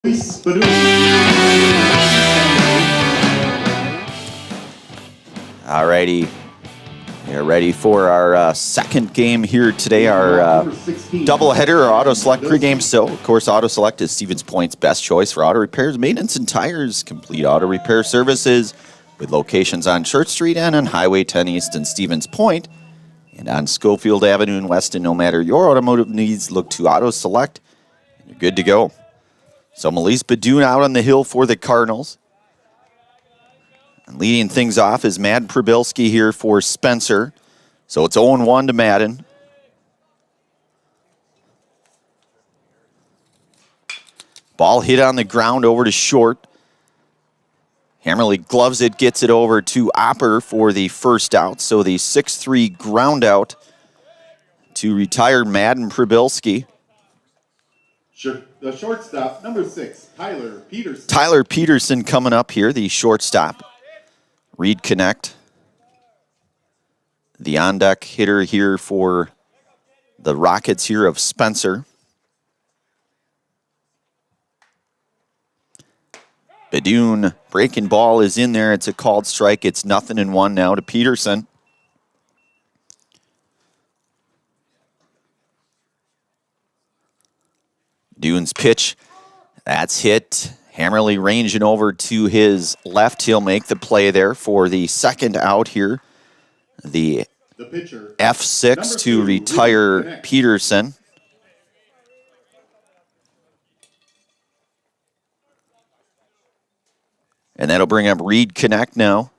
All righty. We're ready for our second game here today, our doubleheader, our Auto Select pregame. So, of course, Auto Select is Stevens Point's best choice for auto repairs, maintenance, and tires. Complete auto repair services with locations on Church Street and on Highway 10 East in Stevens Point. And on Schofield Avenue in Weston, no matter your automotive needs, look to Auto Select, and you're good to go. So Melise Badoon out on the hill for the Cardinals. And leading things off is Madden Prabilski here for Spencer. So it's 0-1 to Madden. Ball hit on the ground over to short. Hammerly gloves it, gets it over to Opper for the first out. So the 6-3 ground out to retired Madden Prabilski. The shortstop, number 6, Tyler Peterson. Tyler Peterson coming up here, the shortstop. Reed Connect, the on-deck hitter here for the Rockets here of Spencer. Badoon breaking ball is in there. It's a called strike. It's 0-1 now to Peterson. Badoon's pitch, that's hit. Hammerly ranging over to his left. He'll make the play there for the second out here. The pitcher, F6 to retire Peterson. And that'll bring up Reed Connect now.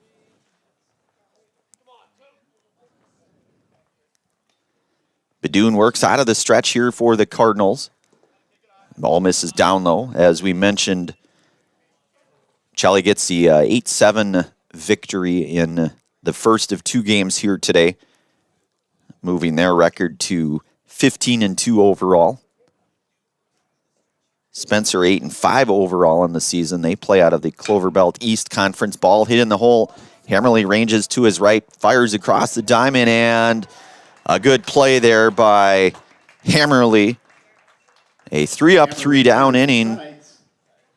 Badoon works out of the stretch here for the Cardinals. Ball misses down low. As we mentioned, Pacelli gets the 8-7 victory in the first of two games here today, moving their record to 15-2 overall. Spencer 8-5 overall in the season. They play out of the Clover Belt East Conference. Ball hit in the hole. Hammerly ranges to his right, fires across the diamond, and a good play there by Hammerly. A 3-up, 3-down inning.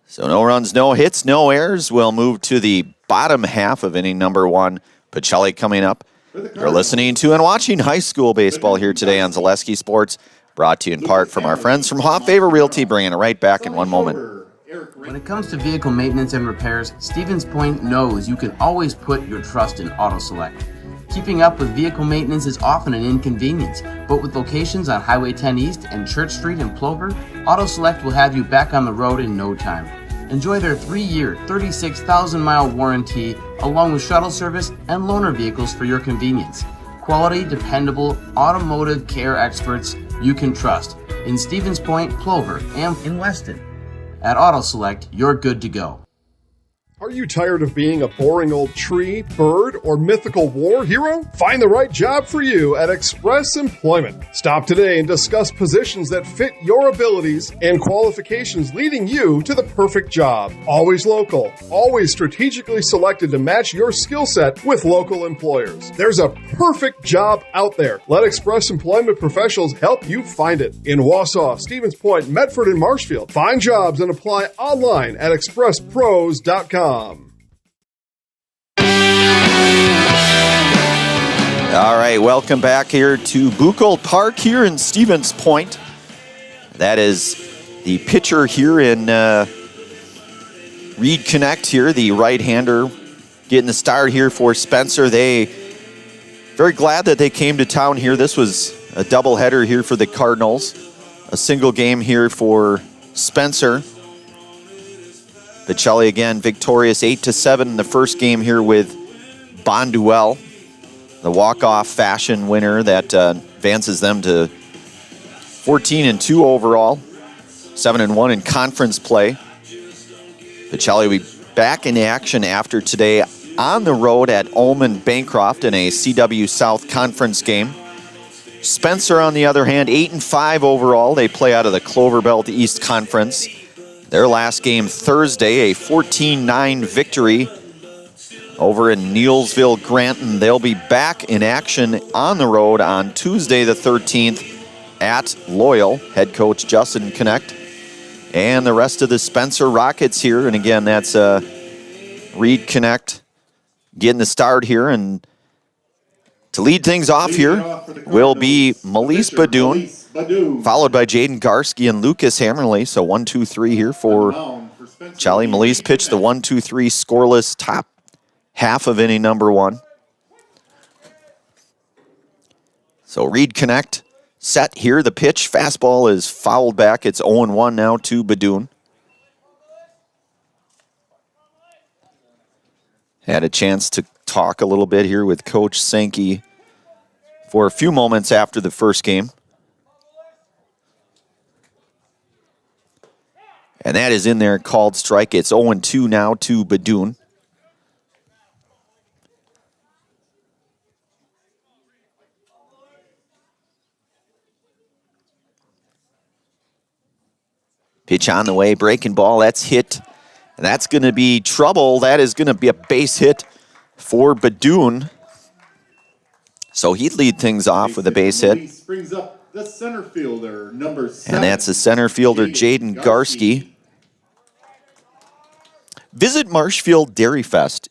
So no runs, no hits, no errors. We'll move to the bottom half of inning number 1. Pacelli coming up. You're listening to and watching high school baseball here today on Zaleski Sports. Brought to you in part from our friends from Hot Favor Realty. Bringing it right back in one moment. When it comes to vehicle maintenance and repairs, Stevens Point knows you can always put your trust in Auto Select. Keeping up with vehicle maintenance is often an inconvenience, but with locations on Highway 10 East and Church Street in Plover, Auto Select will have you back on the road in no time. Enjoy their 3-year, 36,000-mile warranty, along with shuttle service and loaner vehicles for your convenience. Quality, dependable, automotive care experts you can trust in Stevens Point, Plover, and in Weston. At Auto Select, you're good to go. Are you tired of being a boring old tree, bird, or mythical war hero? Find the right job for you at Express Employment. Stop today and discuss positions that fit your abilities and qualifications, leading you to the perfect job. Always local, always strategically selected to match your skill set with local employers. There's a perfect job out there. Let Express Employment professionals help you find it. In Wausau, Stevens Point, Medford, and Marshfield. Find jobs and apply online at expresspros.com. All right, welcome back here to Buchel Park here in Stevens Point. That is the pitcher here in Reed Connect here, the right-hander, getting the start here for Spencer. They very glad that they came to town here. This was a doubleheader here for the Cardinals, a single game here for Spencer. Pacelli again victorious 8-7 in the first game here with Bonduel, the walk-off fashion winner that advances them to 14-2 overall, 7-1 in conference play. Pacelli will be back in action after today on the road at Ullman Bancroft in a CW South Conference game. Spencer, on the other hand, 8-5 overall. They play out of the Clover Belt East Conference. Their last game Thursday, a 14-9 victory over in Neilsville, Granton. They'll be back in action on the road on Tuesday the 13th at Loyal. Head coach Justin Connect and the rest of the Spencer Rockets here. And again, that's Reed Connect getting the start here. And to lead things off here will be Melise Badoon, followed by Jaden Garski and Lucas Hammerly. So 1, 2, 3 here for Chelly. Melise pitched the 1, 2, 3 scoreless top half of inning number 1. So Reed Connect set here. The pitch, fastball is fouled back. It's 0-1 now to Badoon. Had a chance to talk a little bit here with Coach Sankey for a few moments after the first game. And that is in there, called strike. It's 0-2 now to Badoon. Pitch on the way, breaking ball, that's hit. And that's going to be trouble. That is going to be a base hit for Badoon. So he'd lead things off with a base hit. Brings up the center fielder, number 7. And that's the center fielder, Jaden Garski. Visit Marshfield Dairy Fest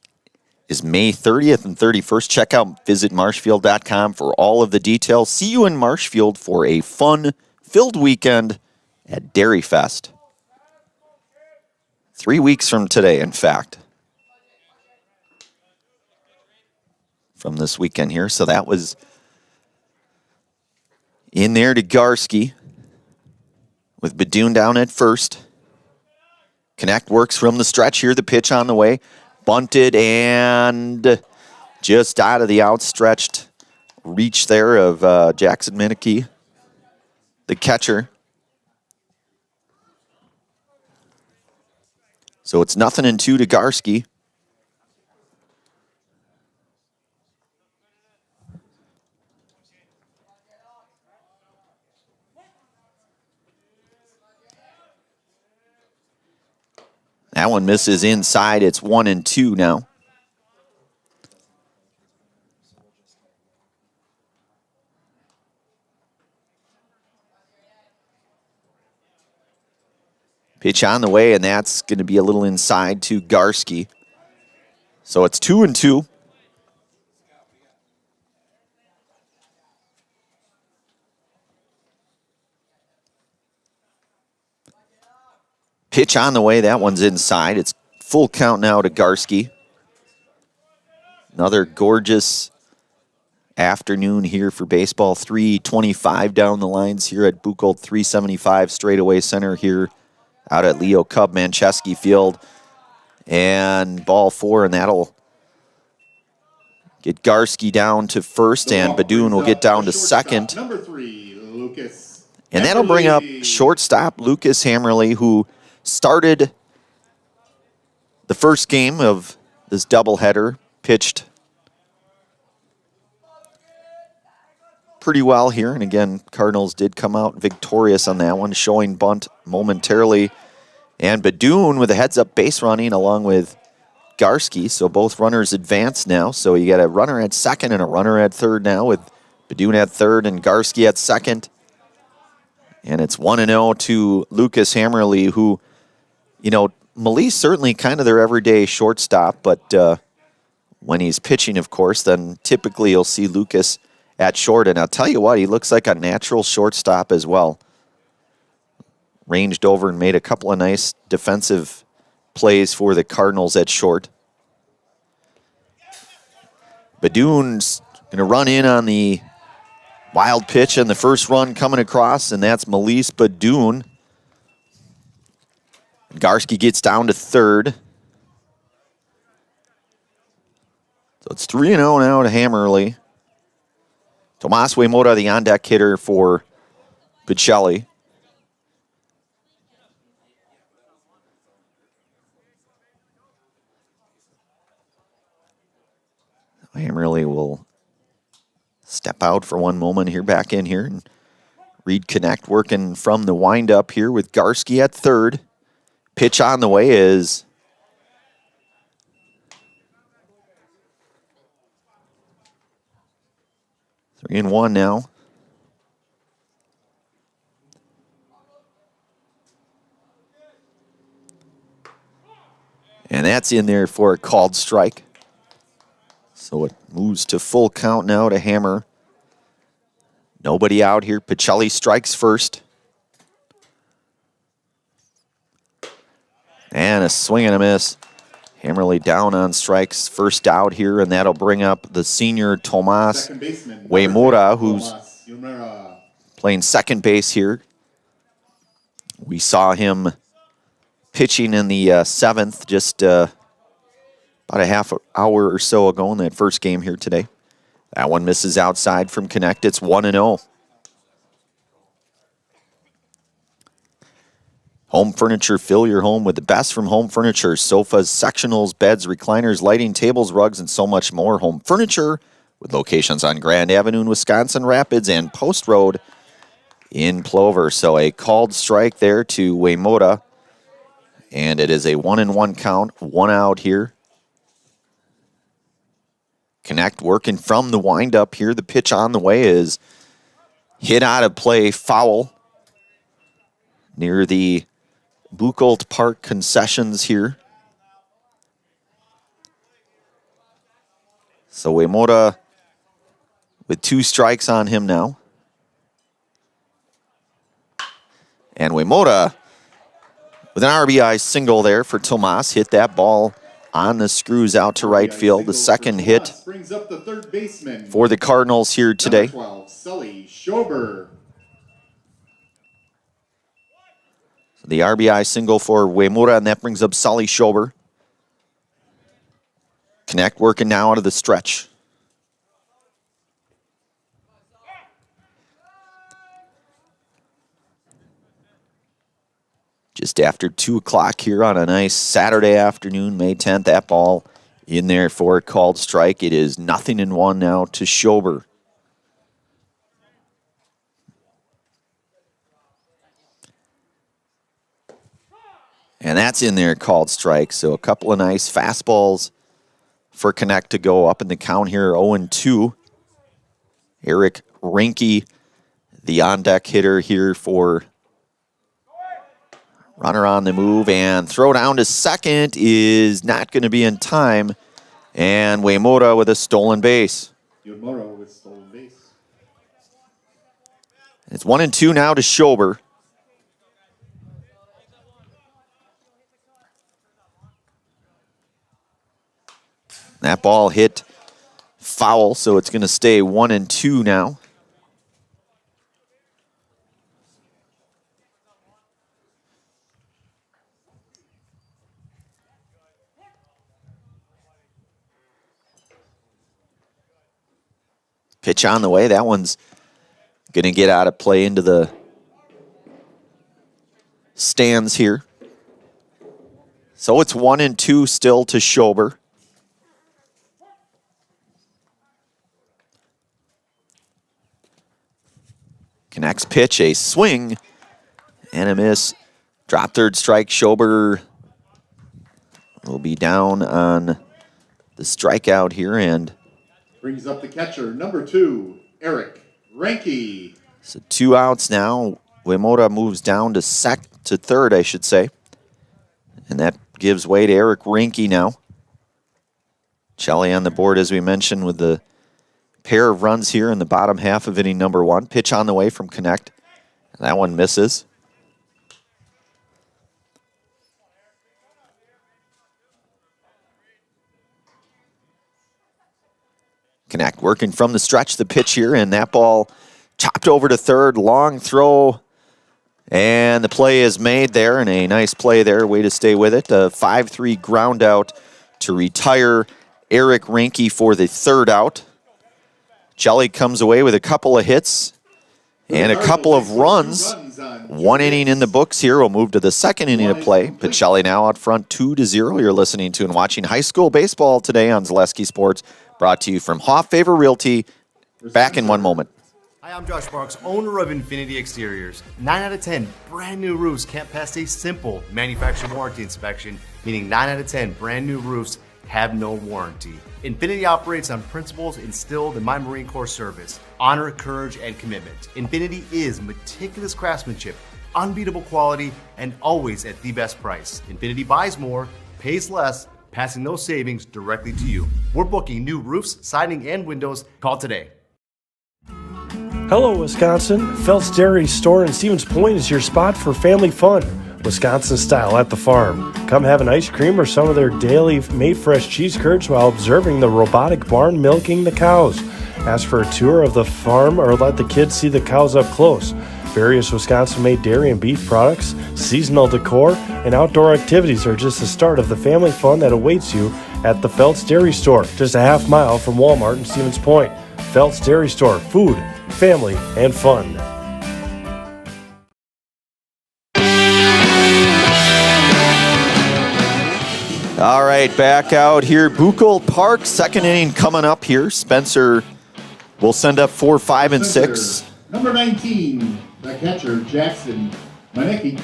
is May 30th and 31st. Check out visitmarshfield.com for all of the details. See you in Marshfield for a fun-filled weekend at Dairy Fest. 3 weeks from today, in fact, from this weekend here. So that was in there to Garski with Badoon down at first. Connect works from the stretch here. The pitch on the way. Bunted and just out of the outstretched reach there of Jackson Minneke, the catcher. So it's 0-2 to Garski. That one misses inside. It's 1-2 now. Pitch on the way, and that's going to be a little inside to Garski. So it's 2-2. Pitch on the way, that one's inside. It's full count now to Garski. Another gorgeous afternoon here for baseball. 325 down the lines here at Buchholz, 375 straightaway center here out at Leo Cub Manchesky Field. And ball 4, and that'll get Garski down to first, and Badoon will get down to second. Number 3, Lucas. And that'll bring up shortstop Lucas Hammerly, who started the first game of this doubleheader, pitched pretty well here. And again, Cardinals did come out victorious on that one, showing bunt momentarily. And Badoon with a heads-up base running along with Garski. So both runners advance now. So you got a runner at second and a runner at third now, with Badoon at third and Garski at second. And it's 1-0 to Lucas Hammerly, who, you know, Melise certainly kind of their everyday shortstop, but when he's pitching, of course, then typically you'll see Lucas at short. And I'll tell you what, he looks like a natural shortstop as well. Ranged over and made a couple of nice defensive plays for the Cardinals at short. Badoon's going to run in on the wild pitch, and the first run coming across, and that's Melise Badoon. Garski gets down to third. So it's 3-0 now to Hammerly. Tomas Uemura, the on-deck hitter for Pacelli. Hammerly will step out for one moment here, back in here, and Reed Connect working from the windup here with Garski at third. Pitch on the way is 3-1 now. And that's in there for a called strike. So it moves to full count now to Hammer. Nobody out here. Pacelli strikes first. And a swing and a miss. Hammerly down on strikes. First out here, and that'll bring up the senior Tomas Uemura, who's playing second base here. We saw him pitching in the seventh just about a half hour or so ago in that first game here today. That one misses outside from Connect. It's 1-0. Home Furniture. Fill your home with the best from Home Furniture. Sofas, sectionals, beds, recliners, lighting, tables, rugs, and so much more. Home Furniture with locations on Grand Avenue in Wisconsin Rapids and Post Road in Plover. So a called strike there to Uemura. And it is a 1-1 count. One out here. Connect working from the windup here. The pitch on the way is hit out of play, foul near the Buchholz Park concessions here. So Uemura with 2 strikes on him now. And Uemura with an RBI single there for Tomas. Hit that ball on the screws out to right field. The second hit for the Cardinals here today. 12, Sully Schober. The RBI single for Uemura, and that brings up Sully Schober. Connect working now out of the stretch. Just after 2 o'clock here on a nice Saturday afternoon, May 10th. That ball in there for a called strike. It is 0-1 now to Schober. And that's in there, called strike. So a couple of nice fastballs for Connect to go up in the count here, 0-2. Eric Rinke, the on-deck hitter here for runner on the move, and throw down to second is not going to be in time. And Uemura with a stolen base. Uemura with stolen base. It's 1-2 now to Schober. That ball hit foul, so it's going to stay 1-2 now. Pitch on the way. That one's going to get out of play into the stands here. So it's 1-2 still to Schober. Connects pitch, a swing and a miss. Drop third strike. Schober will be down on the strikeout here, and brings up the catcher, number 2, Eric Rinke. So 2 outs now. Uemura moves down to third, I should say. And that gives way to Eric Rinke now. Pacelli on the board, as we mentioned, with the pair of runs here in the bottom half of inning number 1. Pitch on the way from Connect. And that one misses. Connect working from the stretch, the pitch here, and that ball chopped over to third. Long throw, and the play is made there, and a nice play there. Way to stay with it. A 5-3 ground out to retire Eric Rinke for the third out. Pacelli comes away with a couple of hits and a couple of runs. 1 inning in the books here. We'll move to the second inning of play. Pacelli now out front 2-0. You're listening to and watching high school baseball today on Zaleski Sports, brought to you from Hoff Favor Realty. Back in 1 moment. Hi, I'm Josh Marks, owner of Infinity Exteriors. 9 out of 10 brand new roofs can't pass a simple manufacturer warranty inspection, meaning 9 out of 10 brand new roofs have no warranty. Infinity operates on principles instilled in my Marine Corps service: honor, courage, and commitment. Infinity is meticulous craftsmanship, unbeatable quality, and always at the best price. Infinity buys more, pays less, passing those savings directly to you. We're booking new roofs, siding, and windows. Call today. Hello, Wisconsin. Phelps Dairy Store in Stevens Point is your spot for family fun. Wisconsin style at the farm. Come have an ice cream or some of their daily made fresh cheese curds while observing the robotic barn milking the cows. Ask for a tour of the farm or let the kids see the cows up close. Various Wisconsin-made dairy and beef products, seasonal decor, and outdoor activities are just the start of the family fun that awaits you at the Phelps Dairy Store, just a half mile from Walmart in Stevens Point. Phelps Dairy Store, food, family, and fun. All right, back out here. Buchel Park, second inning coming up here. Spencer will send up 4, 5, and 6. Number 19, the catcher, Jackson Manicki.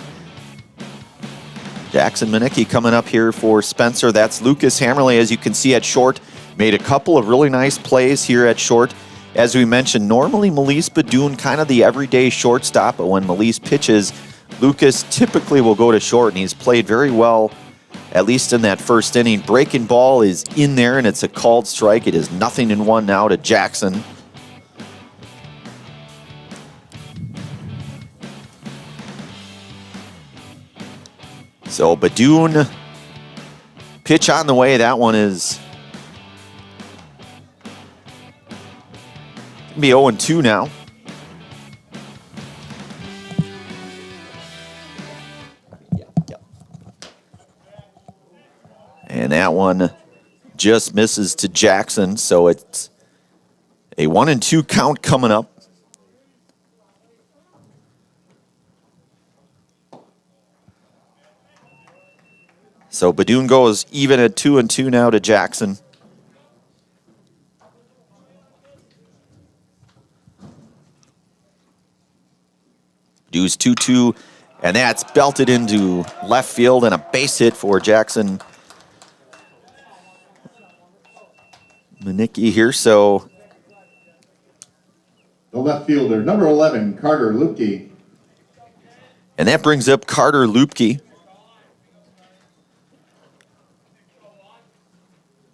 Jackson Manicki coming up here for Spencer. That's Lucas Hammerley, as you can see at short. Made a couple of really nice plays here at short. As we mentioned, normally Melise Badoon kind of the everyday shortstop, but when Melise pitches, Lucas typically will go to short, and he's played very well, at least in that first inning. Breaking ball is in there, and it's a called strike. It is 0-1 now to Jackson. So Badoon, pitch on the way. That one is going to be 0-2 now. And that one just misses to Jackson, so it's a 1-2 count coming up. So Badoon goes even at 2-2 now to Jackson. Badoon's 2-2, and that's belted into left field, and a base hit for Jackson Manicki here. So The left fielder, number 11, Carter Lupke. and that brings up Carter Lupke.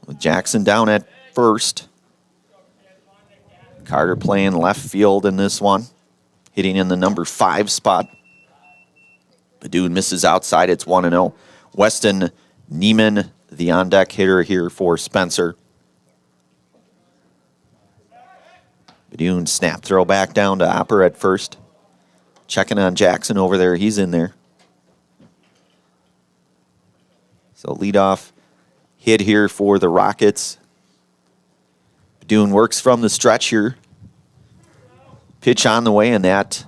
With Jackson down at first. Carter playing left field in this one, hitting in the number 5 spot. Badoon misses outside. It's 1-0. Weston Neiman, the on-deck hitter here for Spencer. Badoon snap throw back down to Opper at first. Checking on Jackson over there. He's in there. So leadoff hit here for the Rockets. Badoon works from the stretch here. Pitch on the way, and that.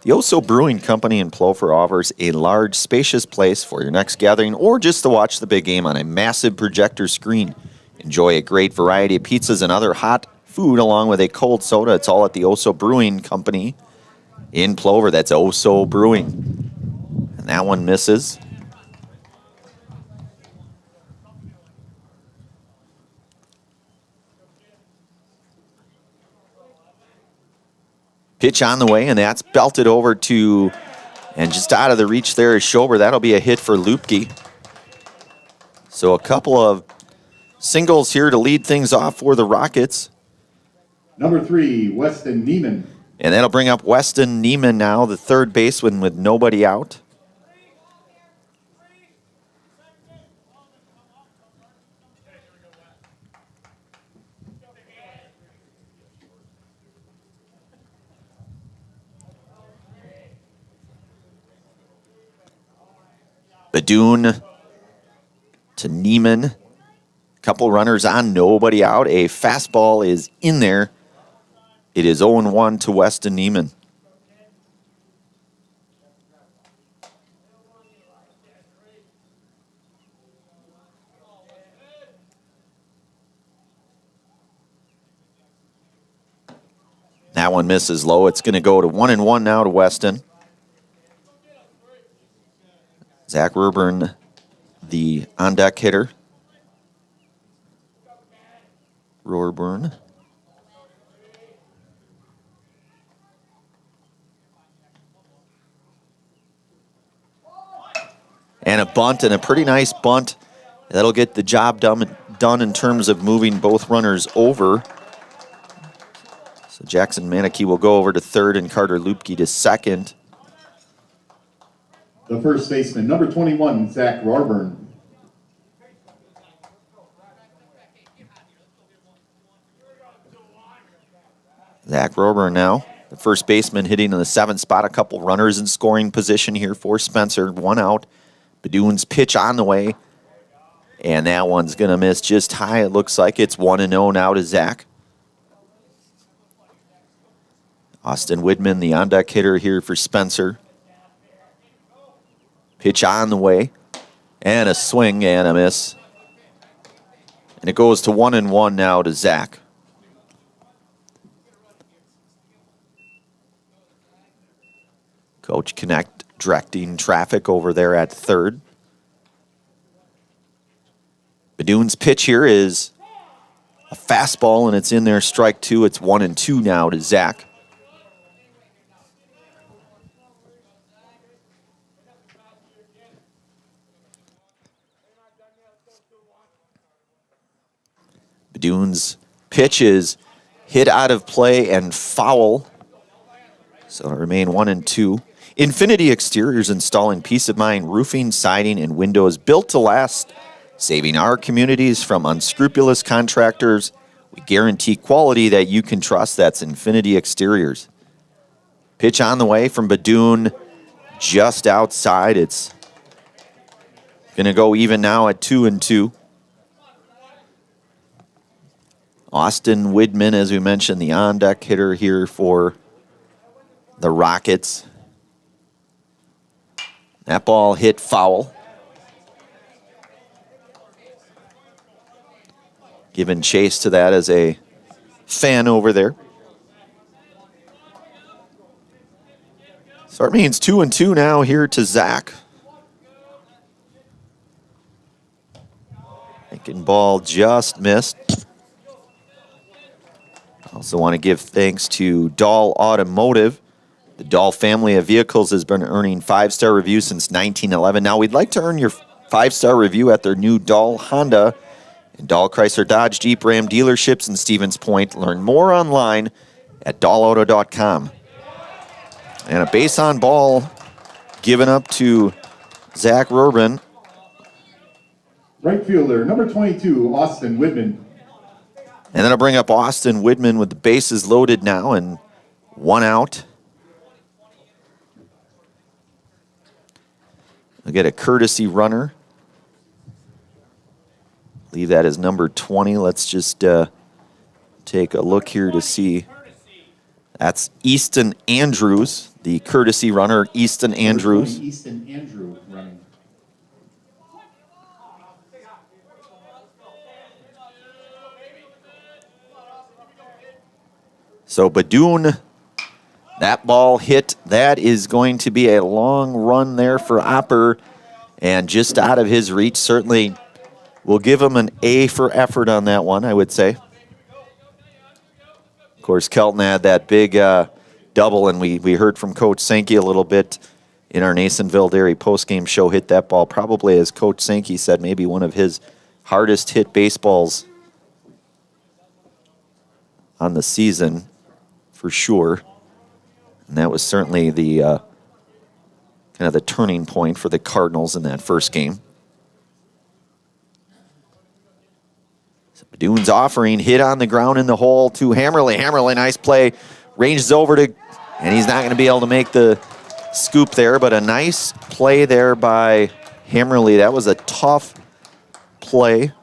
The Oso Brewing Company in Plover offers a large, spacious place for your next gathering or just to watch the big game on a massive projector screen. Enjoy a great variety of pizzas and other hot food along with a cold soda. It's all at the Oso Brewing Company in Plover. That's Oso Brewing. And that one misses. Pitch on the way, and that's belted over to, and just out of the reach there is Schober. That'll be a hit for Lupke. So a couple of singles here to lead things off for the Rockets. Number 3, Weston Neiman. And that'll bring up Weston Neiman now, the third baseman with nobody out. Badoon to Neiman. Couple runners on, nobody out. A fastball is in there. It is 0-1 to Weston Neiman. That one misses low. It's going to go to 1-1 now to Weston. Zach Rurburn, the on-deck hitter. Rurburn. And a bunt, and a pretty nice bunt. That'll get the job done in terms of moving both runners over. So Jackson Manicky will go over to third and Carter Lupke to second. The first baseman, number 21, Zach Rorburn. Zach Rorburn now, the first baseman, hitting in the 7th spot. A couple runners in scoring position here for Spencer. 1 out. Badoon's pitch on the way. And that one's going to miss just high. It looks like it's 1-0 now to Zach. Austin Widman, the on-deck hitter here for Spencer. Pitch on the way. And a swing and a miss. And it goes to 1-1 now to Zach. Coach Connect directing traffic over there at third. Badoon's pitch here is a fastball, and it's in there, strike 2. It's 1-2 now to Zach. Badoon's pitch is hit out of play and foul. So it'll remain 1-2. Infinity Exteriors, installing peace of mind roofing, siding, and windows built to last, saving our communities from unscrupulous contractors. We guarantee quality that you can trust. That's Infinity Exteriors. Pitch on the way from Badoon, just outside. It's going to go even now at 2-2. Austin Widman, as we mentioned, the on-deck hitter here for the Rockets. That ball hit foul. Giving chase to that as a fan over there. So it means 2-2 now here to Zach. Thinking ball just missed. Also want to give thanks to Dahl Automotive. The Dahl family of vehicles has been earning 5-star reviews since 1911. Now we'd like to earn your 5-star review at their new Dahl Honda and Dahl Chrysler Dodge Jeep Ram dealerships in Stevens Point. Learn more online at dahlauto.com. And a base on ball given up to Zach Rorburn. Right fielder, number 22, Austin Widman. And then I'll bring up Austin Widman with the bases loaded now and 1 out. We'll get a courtesy runner. Leave that as number 20. Let's just take a look here to see. That's Easton Andrews, the courtesy runner, Easton Andrews. Easton Andrew running. So Badoon, that ball hit. That is going to be a long run there for Opper, and just out of his reach. Certainly we'll give him an A for effort on that one, I would say. Of course, Kelton had that big double, and we heard from Coach Sankey a little bit in our Nasonville Dairy postgame show. Hit that ball probably, as Coach Sankey said, maybe one of his hardest hit baseballs on the season, for sure. And that was certainly the kind of the turning point for the Cardinals in that first game. So Badoon's offering, hit on the ground in the hole to Hammerly. Hammerly, nice play, ranges over to, and he's not going to be able to make the scoop there, but a nice play there by Hammerly. That was a tough play.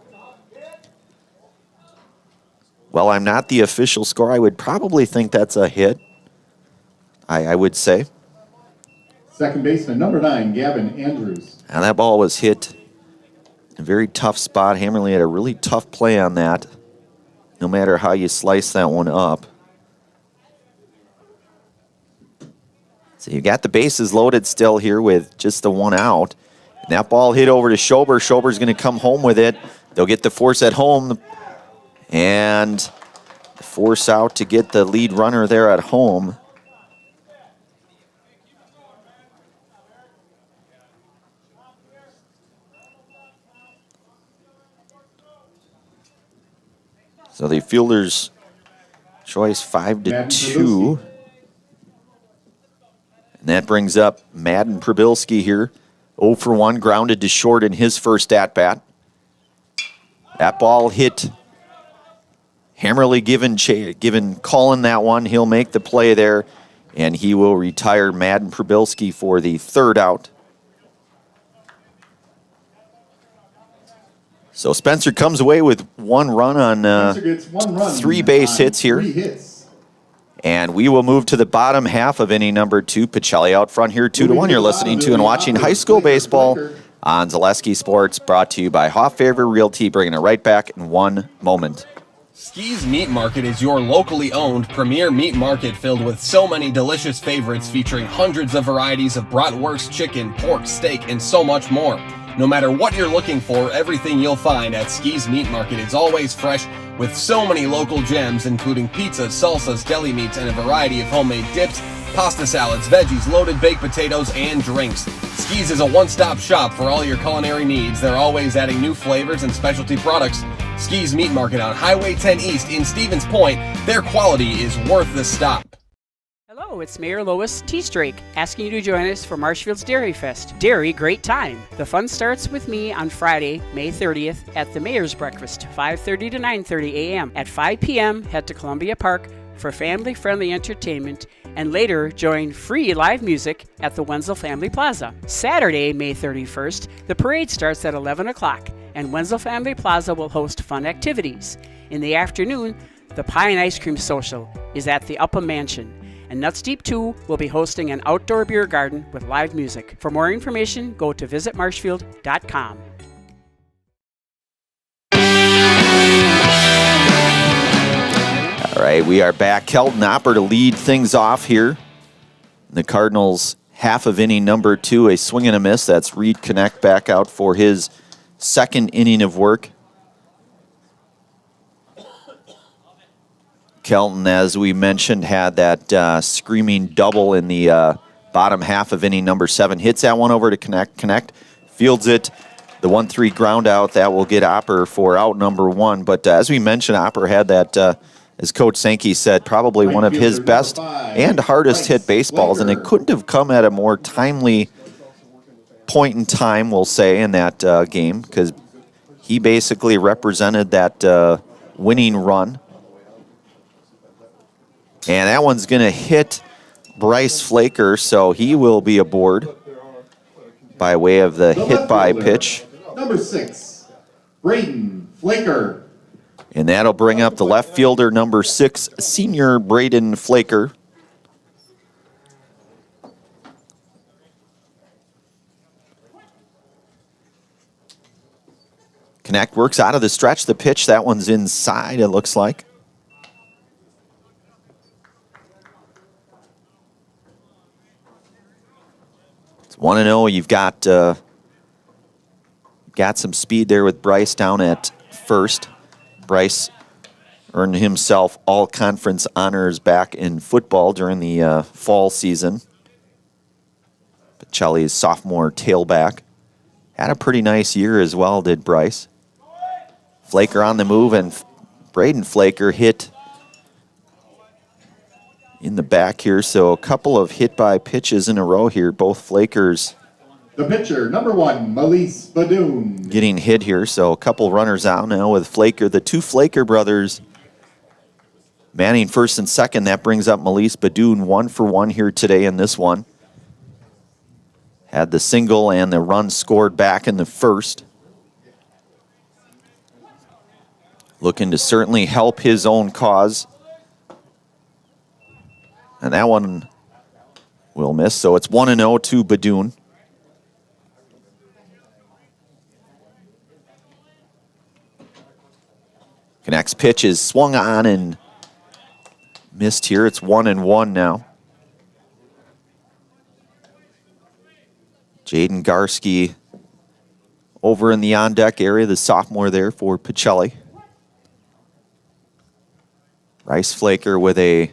Well, I'm not the official score. I would probably think that's a hit. I would say. Second baseman, number 9, Gavin Andrews. And that ball was hit in a very tough spot. Hammerly had a really tough play on that, no matter how you slice that one up. So you got the bases loaded still here with just the 1 out. And that ball hit over to Schober. Schober's going to come home with it. They'll get the force at home. And force out to get the lead runner there at home. So the fielder's choice 5-2. And that brings up Madden Probilski here. 0 for 1, grounded to short in his first at-bat. That ball hit Hammerly given Cullen that one. He'll make the play there, and he will retire Madden Probilski for the third out. So Spencer comes away with 1 run on Gets 1 run 3 base on hits here. 3 hits. And we will move to the bottom half of inning number 2. Pacelli out front here 2-1. You're listening to and watching high school baseball on Zaleski Sports, brought to you by Hofffaver Realty, bringing it right back in 1 moment. Ski's Meat Market is your locally owned premier meat market filled with so many delicious favorites featuring hundreds of varieties of bratwurst, chicken, pork, steak, and so much more. No matter what you're looking for, everything you'll find at Ski's Meat Market is always fresh with so many local gems including pizzas, salsas, deli meats, and a variety of homemade dips, pasta salads, veggies, loaded baked potatoes, and drinks. Ski's is a one-stop shop for all your culinary needs. They're always adding new flavors and specialty products. Ski's Meat Market on Highway 10 East in Stevens Point. Their quality is worth the stop. Hello, it's Mayor Lois T. Strake asking you to join us for Marshfield's Dairy Fest. Dairy, great time. The fun starts with me on Friday, May 30th at the Mayor's Breakfast, 5:30 to 9:30 a.m. At 5 p.m., head to Columbia Park for family-friendly entertainment, and later join free live music at the Wenzel Family Plaza. Saturday, May 31st, the parade starts at 11 o'clock, and Wenzel Family Plaza will host fun activities. In the afternoon, the Pie and Ice Cream Social is at the Upham Mansion, and Nuts Deep 2 will be hosting an outdoor beer garden with live music. For more information, go to visitmarshfield.com. All right, we are back. Kelton Opper to lead things off here. The Cardinals half of inning number 2, a swing and a miss. That's Reed Connect back out for his second inning of work. Kelton, as we mentioned, had that screaming double in the bottom half of inning number 7. Hits that one over to Connect, fields it. The 1-3 ground out, that will get Opper for out number 1. But as we mentioned, Opper had that, as Coach Sankey said, probably one of his best and hardest hit baseballs, and it couldn't have come at a more timely point in time, we'll say, in that game, because he basically represented that winning run. And that one's going to hit Bryce Flaker, so he will be aboard by way of the hit-by pitch. Number 6, Braden Flaker. And that'll bring up the left fielder, number 6, senior Braden Flaker. Connect works out of the stretch. The pitch, that one's inside, it looks like. It's 1-0. You've got some speed there with Bryce down at first. Bryce earned himself all-conference honors back in football during the fall season. Pacelli's sophomore tailback. Had a pretty nice year as well, did Bryce. Flaker on the move, and Braden Flaker hit in the back here, so a couple of hit-by pitches in a row here. Both Flakers The pitcher, number 1, Melise Badoon. getting hit here, so a couple runners out now with Flaker. The 2 Flaker brothers manning first and second. That brings up Melise Badoon 1 for 1 here today in this one. Had the single and the run scored back in the first. Looking to certainly help his own cause. And that one will miss, so it's 1-0 to Badoon. Connect's pitch is swung on and missed here. It's 1-1 now. Jaden Garski over in the on-deck area, the sophomore there for Pacelli. Bryce Flaker with a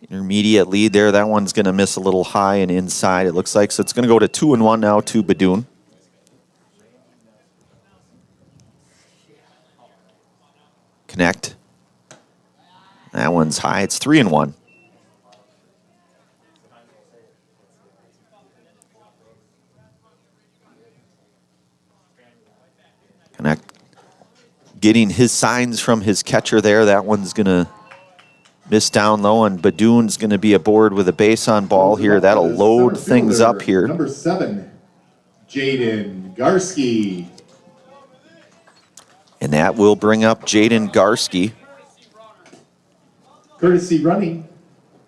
intermediate lead there. That one's going to miss a little high and inside, it looks like. So it's going to go to 2-1 now to Badoon. Connect. That one's high. It's 3-1. Connect. Getting his signs from his catcher there. That one's going to miss down low, and Badoon's going to be aboard with a base on ball here. That'll load things up here. Number 7, Jaden Garski. And that will bring up Jaden Garski. Courtesy running,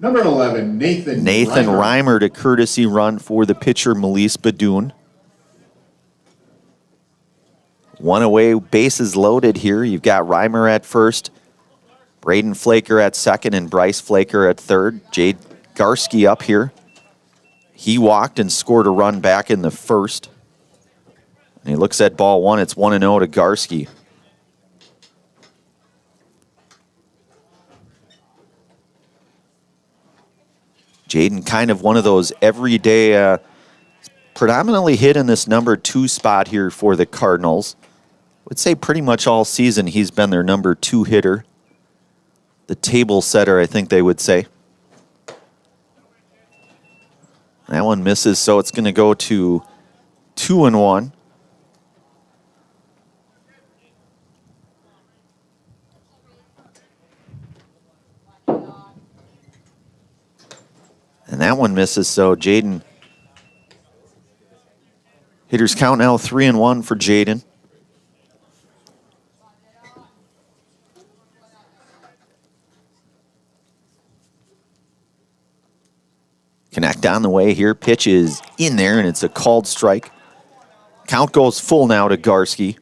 number 11, Nathan Reimer to courtesy run for the pitcher, Melise Badoon. One away, bases loaded here. You've got Reimer at first, Braden Flaker at second, and Bryce Flaker at third. Jade Garski up here. He walked and scored a run back in the first. And he looks at ball one. It's 1-0 to Garski. Jaden kind of one of those everyday, predominantly hit in this number 2 spot here for the Cardinals. I would say pretty much all season he's been their number 2 hitter. The table setter, I think they would say. That one misses, so it's going to go to 2-1. And that one misses, so Jaden. Hitters count now 3-1 for Jaden. Connect on the way here. Pitch is in there, and it's a called strike. Count goes full now to Garski.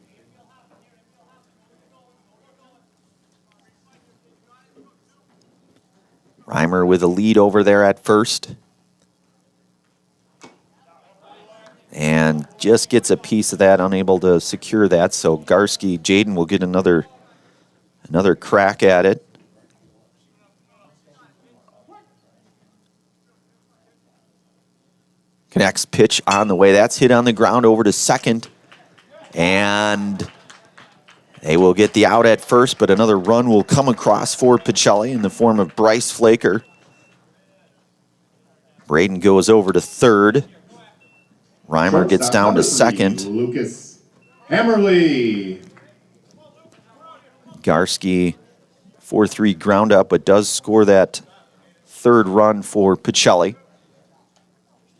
Reimer with a lead over there at first. And just gets a piece of that, unable to secure that. So Garski, Jaden will get another crack at it. Connects pitch on the way. That's hit on the ground over to second. And they will get the out at first, but another run will come across for Pacelli in the form of Bryce Flaker. Braden goes over to third. Reimer gets down to second. Lucas Hammerly. Garski, 4-3 ground up, but does score that third run for Pacelli.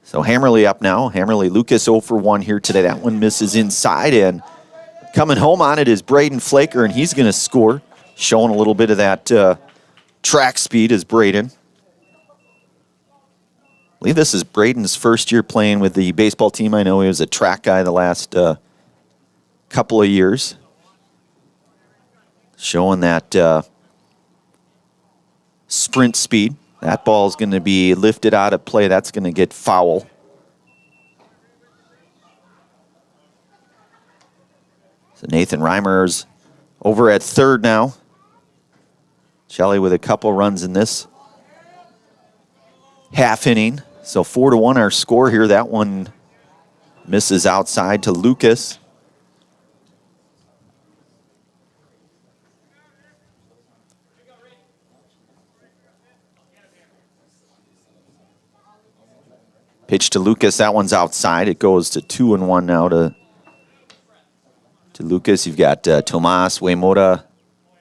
So Hammerly up now. Hammerly, Lucas 0 for 1 here today. That one misses inside, and coming home on it is Braden Flaker, and he's going to score. Showing a little bit of that track speed is Braden. I believe this is Braden's first year playing with the baseball team. I know he was a track guy the last couple of years. Showing that sprint speed. That ball is going to be lifted out of play. That's going to get foul. So Nathan Reimer's over at third now. Shelley with a couple runs in this half inning. So 4-1 our score here. That one misses outside to Lucas. Pitch to Lucas. That one's outside. It goes to 2-1 now to Lucas. You've got Tomas Uemura,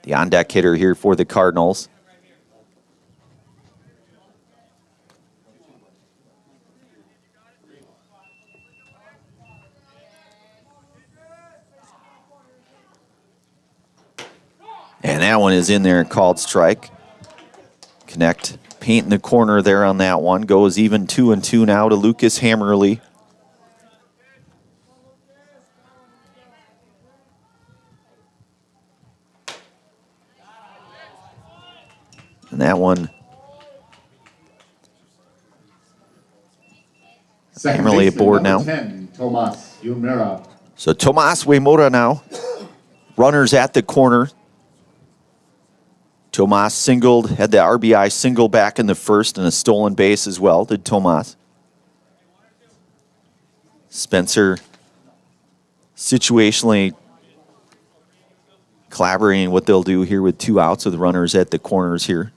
the on-deck hitter here for the Cardinals. And that one is in there, called strike. Connect, paint in the corner there on that one. Goes even 2-2 now to Lucas Hammerly. And that one, Hammerly aboard now. 10, Tomas Uemura. So Tomas Uemura now. Runners at the corner. Tomas singled, had the RBI single back in the first and a stolen base as well, did Tomas. Spencer situationally collaborating what they'll do here with 2 outs with runners at the corners here.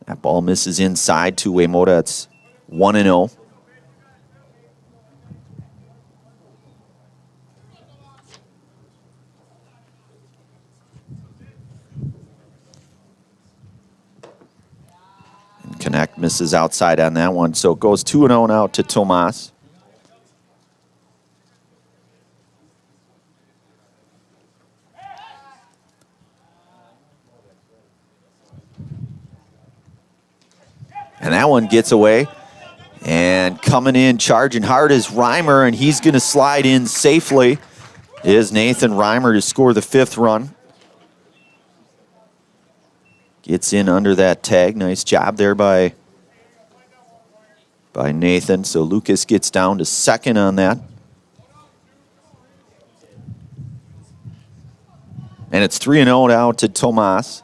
That ball misses inside to Uemoda. It's 1-0. And Connect misses outside on that one. So it goes 2-0 now to Tomas. And that one gets away. And coming in, charging hard is Reimer, and he's going to slide in safely. Is Nathan Reimer to score the 5th run. Gets in under that tag. Nice job there by Nathan. So Lucas gets down to 2nd on that. And it's 3-0 now to Tomas.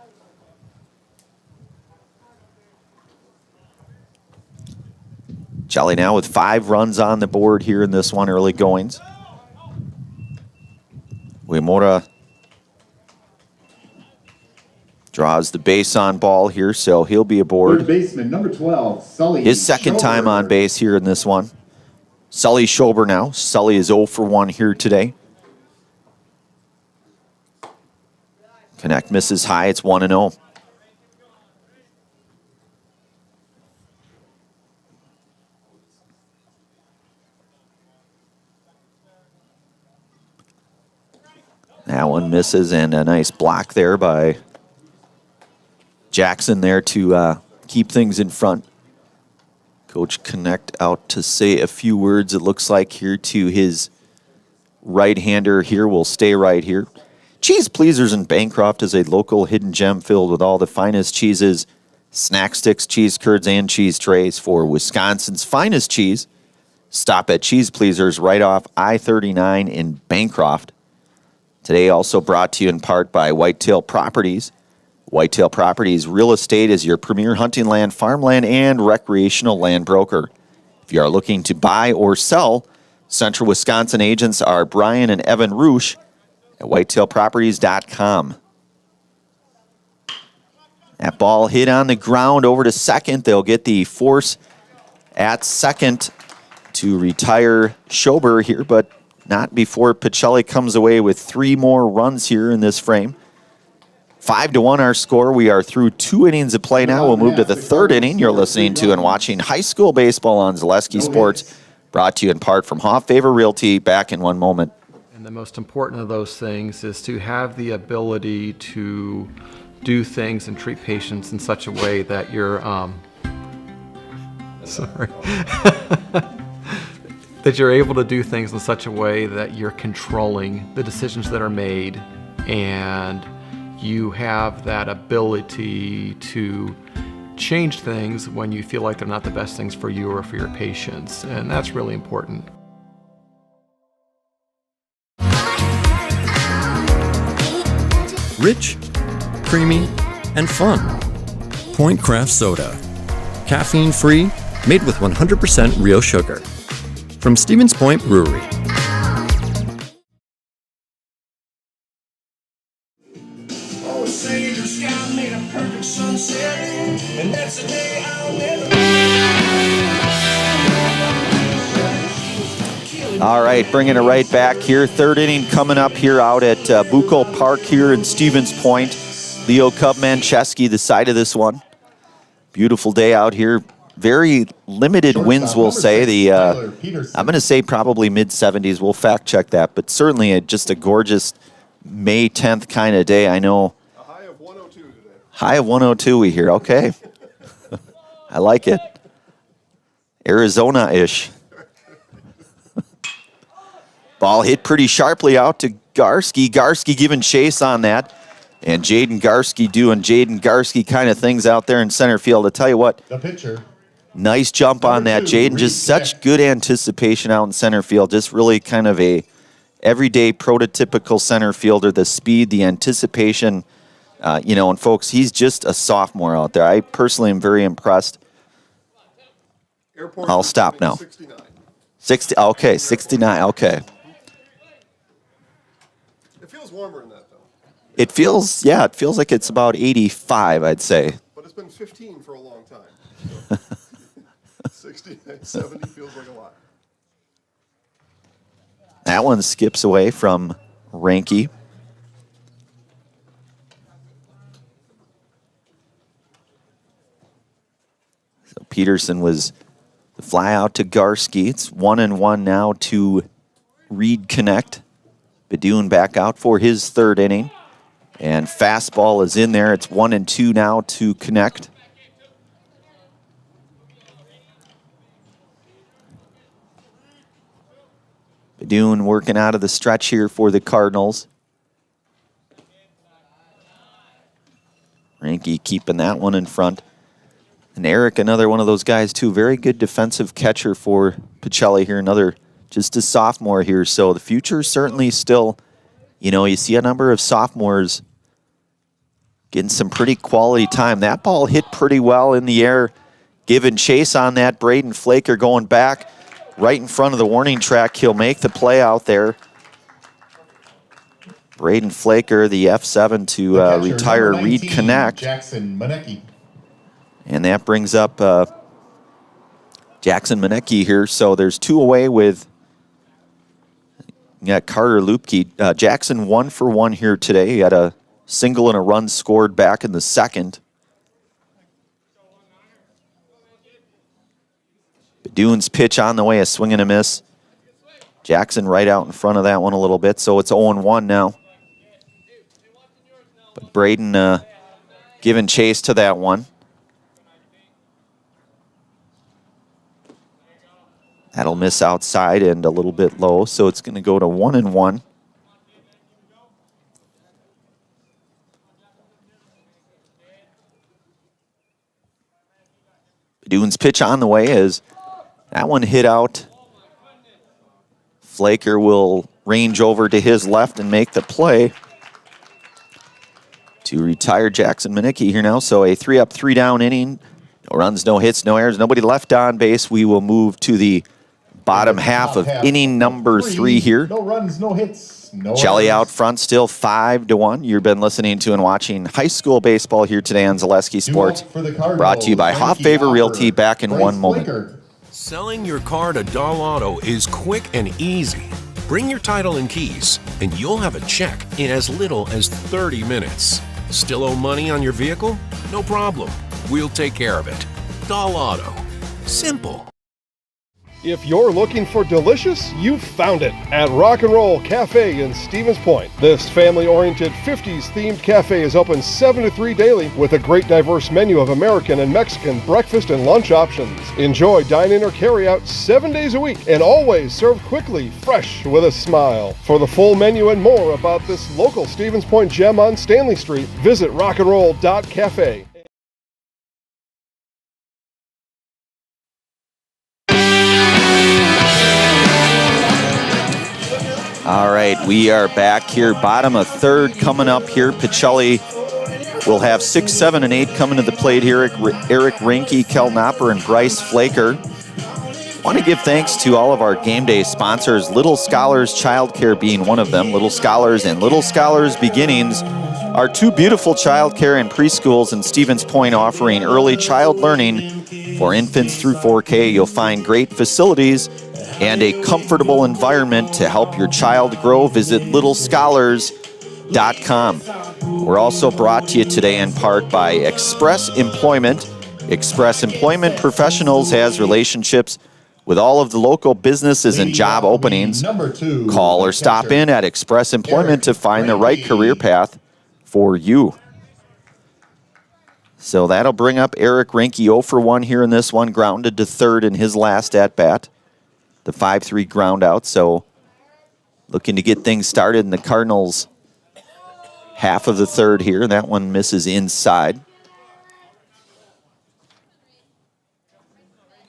Jelly now with 5 runs on the board here in this one, early goings. Uemura draws the base on ball here, so he'll be aboard. Third baseman, number 12, Sully. His 2nd time on base here in this one. Sully Schober now. Sully is 0 for 1 here today. Connect misses high. It's 1-0. That one misses, and a nice block there by Jackson there to keep things in front. Coach Connect out to say a few words, it looks like, here to his right-hander here. Will stay right here. Cheese Pleasers in Bancroft is a local hidden gem filled with all the finest cheeses, snack sticks, cheese curds, and cheese trays. For Wisconsin's finest cheese, stop at Cheese Pleasers right off I-39 in Bancroft. Today also brought to you in part by Whitetail Properties. Whitetail Properties Real Estate is your premier hunting land, farmland, and recreational land broker. If you are looking to buy or sell, Central Wisconsin agents are Brian and Evan Roosh at whitetailproperties.com. That ball hit on the ground over to 2nd. They'll get the force at 2nd to retire Schober here, but not before Pacelli comes away with 3 more runs here in this frame. 5-1 our score. We are through 2 innings of play now. We'll move to the 3rd inning. You're listening to and watching high school baseball on Zaleski Sports, brought to you in part from Hoff Favor Realty. Back in one moment. And the most important of those things is to have the ability to do things and treat patients in such a way that you're that you're able to do things in such a way that you're controlling the decisions that are made, and you have that ability to change things when you feel like they're not the best things for you or for your patients, and that's really important. Rich, creamy, and fun. Point Craft Soda. Caffeine-free, made with 100% real sugar. From Stevens Point Brewery. All right, bringing it right back here. 3rd inning coming up here out at Bucco Park here in Stevens Point. Leo Cub Mancheski, the side of this one. Beautiful day out here. Very limited winds, we'll say. I'm going to say probably mid-70s. We'll fact-check that, but certainly just a gorgeous May 10th kind of day. I know. A high of 102 today. High of 102 we hear. Okay. I like it. Arizona-ish. Ball hit pretty sharply out to Garski. Garski giving chase on that. And Jaden Garski doing Jaden Garski kind of things out there in center field. I tell you what. The pitcher. Nice jump on that, Jaden. Just such good anticipation out in center field. Just really kind of a everyday prototypical center fielder. The speed, the anticipation, and folks, he's just a sophomore out there. I personally am very impressed. I'll stop now. 69. 69, okay. It feels warmer in that, though. It feels like it's about 85, I'd say. But it's been 15 for a long time. So 60, 70 feels like a lot. That one skips away from Ranky. So Peterson was the fly out to Garski. It's 1-1 now to Reed Connect. Badun back out for his third inning. And fastball is in there. It's 1-2 now to Connect. Badun working out of the stretch here for the Cardinals. Ranky keeping that one in front. And Eric, another one of those guys too. Very good defensive catcher for Pacelli here. Another, just a sophomore here. So the future certainly still, you see a number of sophomores getting some pretty quality time. That ball hit pretty well in the air. Giving chase on that. Braden Flaker going back right in front of the warning track. He'll make the play out there. Braden Flaker, the F7 to retire Reed Connect. Jackson Manecki. And that brings up Jackson Manecki here. So there's 2 away with Carter Lupke. Jackson 1 for 1 here today. He had a single and a run scored back in the second. Badun's pitch on the way, a swing and a miss. Jackson right out in front of that one a little bit, so it's 0-1 now. But Braden giving chase to that one. That'll miss outside and a little bit low, so it's going to go to 1-1. Badun's pitch on the way is that one hit out. Flaker will range over to his left and make the play to retire Jackson Manecki here now. So a 3-up, 3-down inning. No runs, no hits, no errors, nobody left on base. We will move to the bottom half of inning number 3 here. No runs, no hits, no Shelley errors. out front still 5-1. You've been listening to and watching high school baseball here today on Zaleski Sports. For the Cardinals, Brought to you by Hoff Favor Realty. Back in Bryce one moment. Flaker. Selling your car to Dahl Auto is quick and easy. Bring your title and keys, and you'll have a check in as little as 30 minutes. Still owe money on your vehicle? No problem. We'll take care of it. Dahl Auto. Simple. If you're looking for delicious, you've found it at Rock and Roll Cafe in Stevens Point. This family-oriented 50s themed cafe is open 7 to 3 daily with a great diverse menu of American and Mexican breakfast and lunch options. Enjoy dine-in or carry-out 7 days a week and always served quickly, fresh with a smile. For the full menu and more about this local Stevens Point gem on Stanley Street, visit rockandroll.cafe. All right, we are back here. Bottom of third coming up here. Pacelli will have 6, 7, and 8 coming to the plate here. Eric Rinke, Kel Knopper, and Bryce Flaker. Want to give thanks to all of our game day sponsors, Little Scholars Childcare being one of them. Little Scholars and Little Scholars Beginnings are 2 beautiful childcare and preschools in Stevens Point offering early child learning for infants through 4K. You'll find great facilities and a comfortable environment to help your child grow. Visit littlescholars.com. We're also brought to you today in part by Express Employment. Express Employment Professionals has relationships with all of the local businesses and job openings. Call or stop in at Express Employment to find the right career path for you. So that'll bring up Eric Rinke, 0 for 1 here in this one, grounded to third in his last at-bat. The 5-3 ground out, so looking to get things started in the Cardinals' half of the third here. That one misses inside.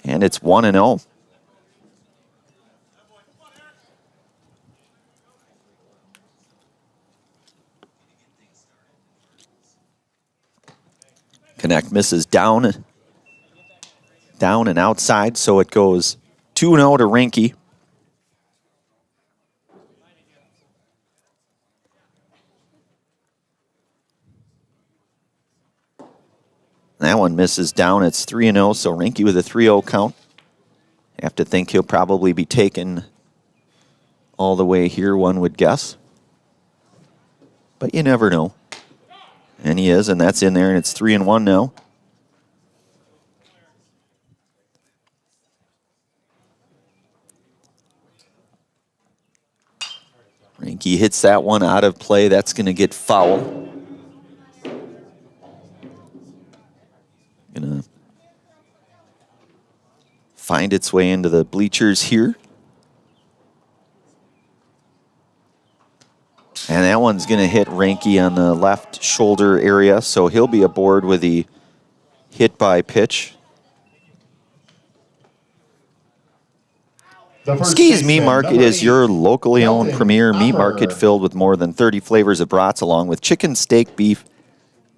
And it's 1-0. Connect misses down and outside, so it goes 2-0 to Rinke. That one misses down. It's 3-0, so Rinke with a 3-0 count. Have to think he'll probably be taken all the way here, one would guess. But you never know. And he is, and that's in there, and it's 3-1 now. Rinke hits that one out of play. That's going to get foul. Going to find its way into the bleachers here. And that one's going to hit Rinke on the left shoulder area, so he'll be aboard with the hit by pitch. Ski's Meat Market is your locally owned premier meat market filled with more than 30 flavors of brats, along with chicken, steak, beef,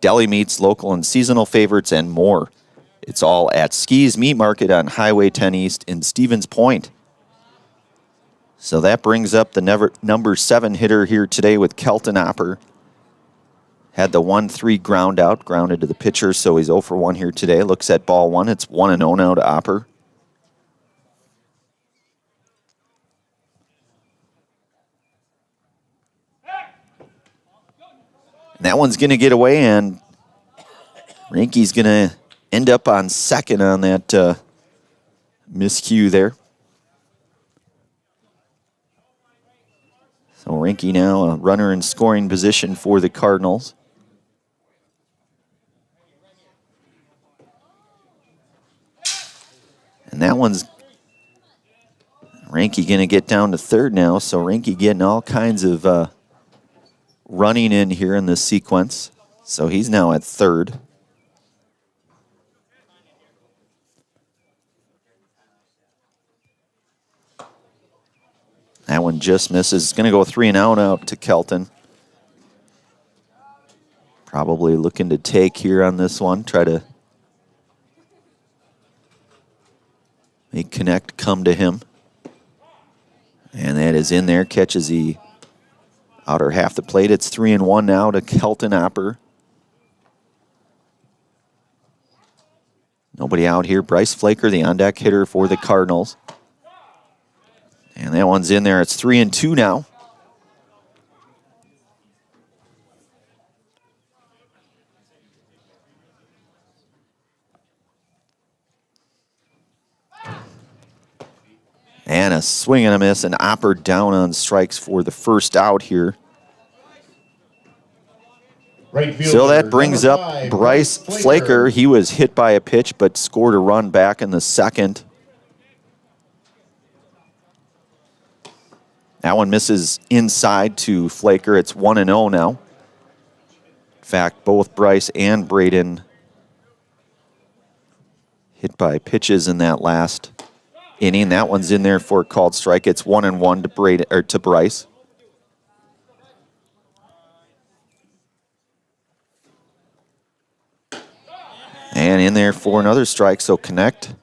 deli meats, local and seasonal favorites, and more. It's all at Ski's Meat Market on Highway 10 East in Stevens Point. So that brings up the number 7 hitter here today with Kelton Opper. Had the 1-3 ground out, grounded to the pitcher, so he's 0 for 1 here today. Looks at ball 1. It's 1-0 now to Opper. And that one's going to get away, and Rinke's going to end up on second on that miscue there. So Rinke now a runner in scoring position for the Cardinals. And that one's Rinke going to get down to third now, so Rinke getting all kinds of running in here in this sequence. So he's now at third. That one just misses. It's going to go 3-0 out to Kelton. Probably looking to take here on this one. Try to make Connect come to him. And that is in there. Catches the outer half the plate. It's 3-1 now to Kelton Opper. Nobody out here. Bryce Flaker, the on-deck hitter for the Cardinals. And that one's in there. It's 3-2 now. And a swing and a miss, and Opper down on strikes for the first out here. So that brings up Bryce Flaker. He was hit by a pitch, but scored a run back in the second. That one misses inside to Flaker. It's 1-0 now. In fact, both Bryce and Braden hit by pitches in that last inning. That one's in there for a called strike. It's 1-1 to Braden or to Bryce. And in there for another strike, so Connect.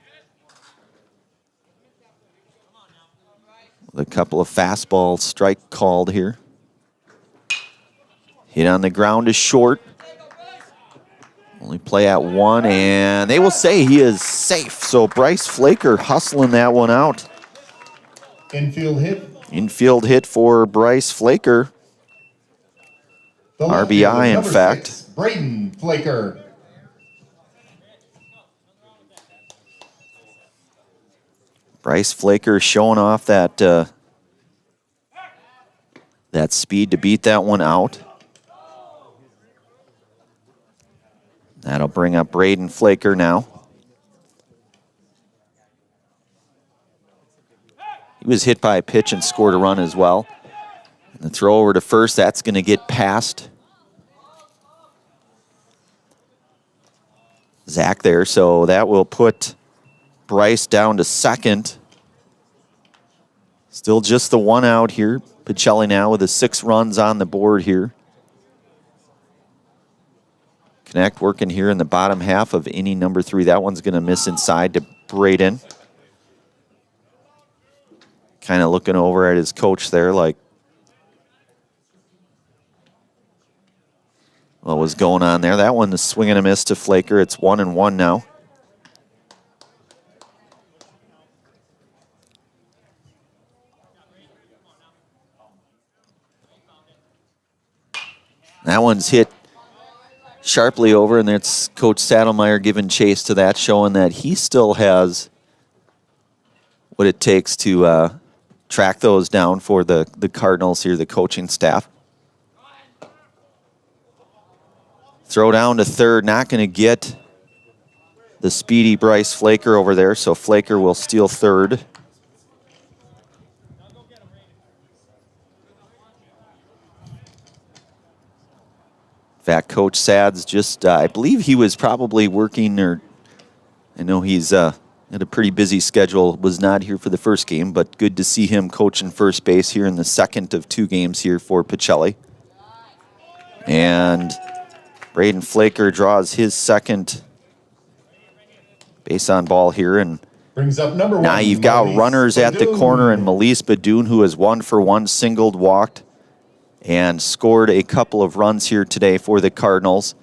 With a couple of fastball strike called here. Hit on the ground is short. Only play at 1, and they will say he is safe. So Bryce Flaker hustling that one out. Infield hit. Infield hit for Bryce Flaker. RBI, in fact. 6, Braden Flaker. Bryce Flaker showing off that that speed to beat that one out. That'll bring up Braden Flaker now. He was hit by a pitch and scored a run as well. And the throw over to first, that's going to get past Zach there, so that will put Bryce down to second. Still just the one out here. Pacelli now with the 6 runs on the board here. Connect working here in the bottom half of inning number 3. That one's going to miss inside to Braden. Kind of looking over at his coach there like, what was going on there. That one, the swing and a miss to Flaker. It's 1-1 now. That one's hit sharply over, and it's Coach Saddlemeyer giving chase to that, showing that he still has what it takes to track those down for the Cardinals here, the coaching staff. Throw down to third, not going to get the speedy Bryce Flaker over there, so Flaker will steal third. In fact, Coach Sads just, I believe he was probably working, or I know he's had a pretty busy schedule, was not here for the first game, but good to see him coaching first base here in the second of 2 games here for Pacelli. And Braden Flaker draws his second base on ball here, and Brings up number 1. now you've got runners at the corner, and Melise Badoon, who has 1-for-1 singled, walked, and scored a couple of runs here today for the Cardinals.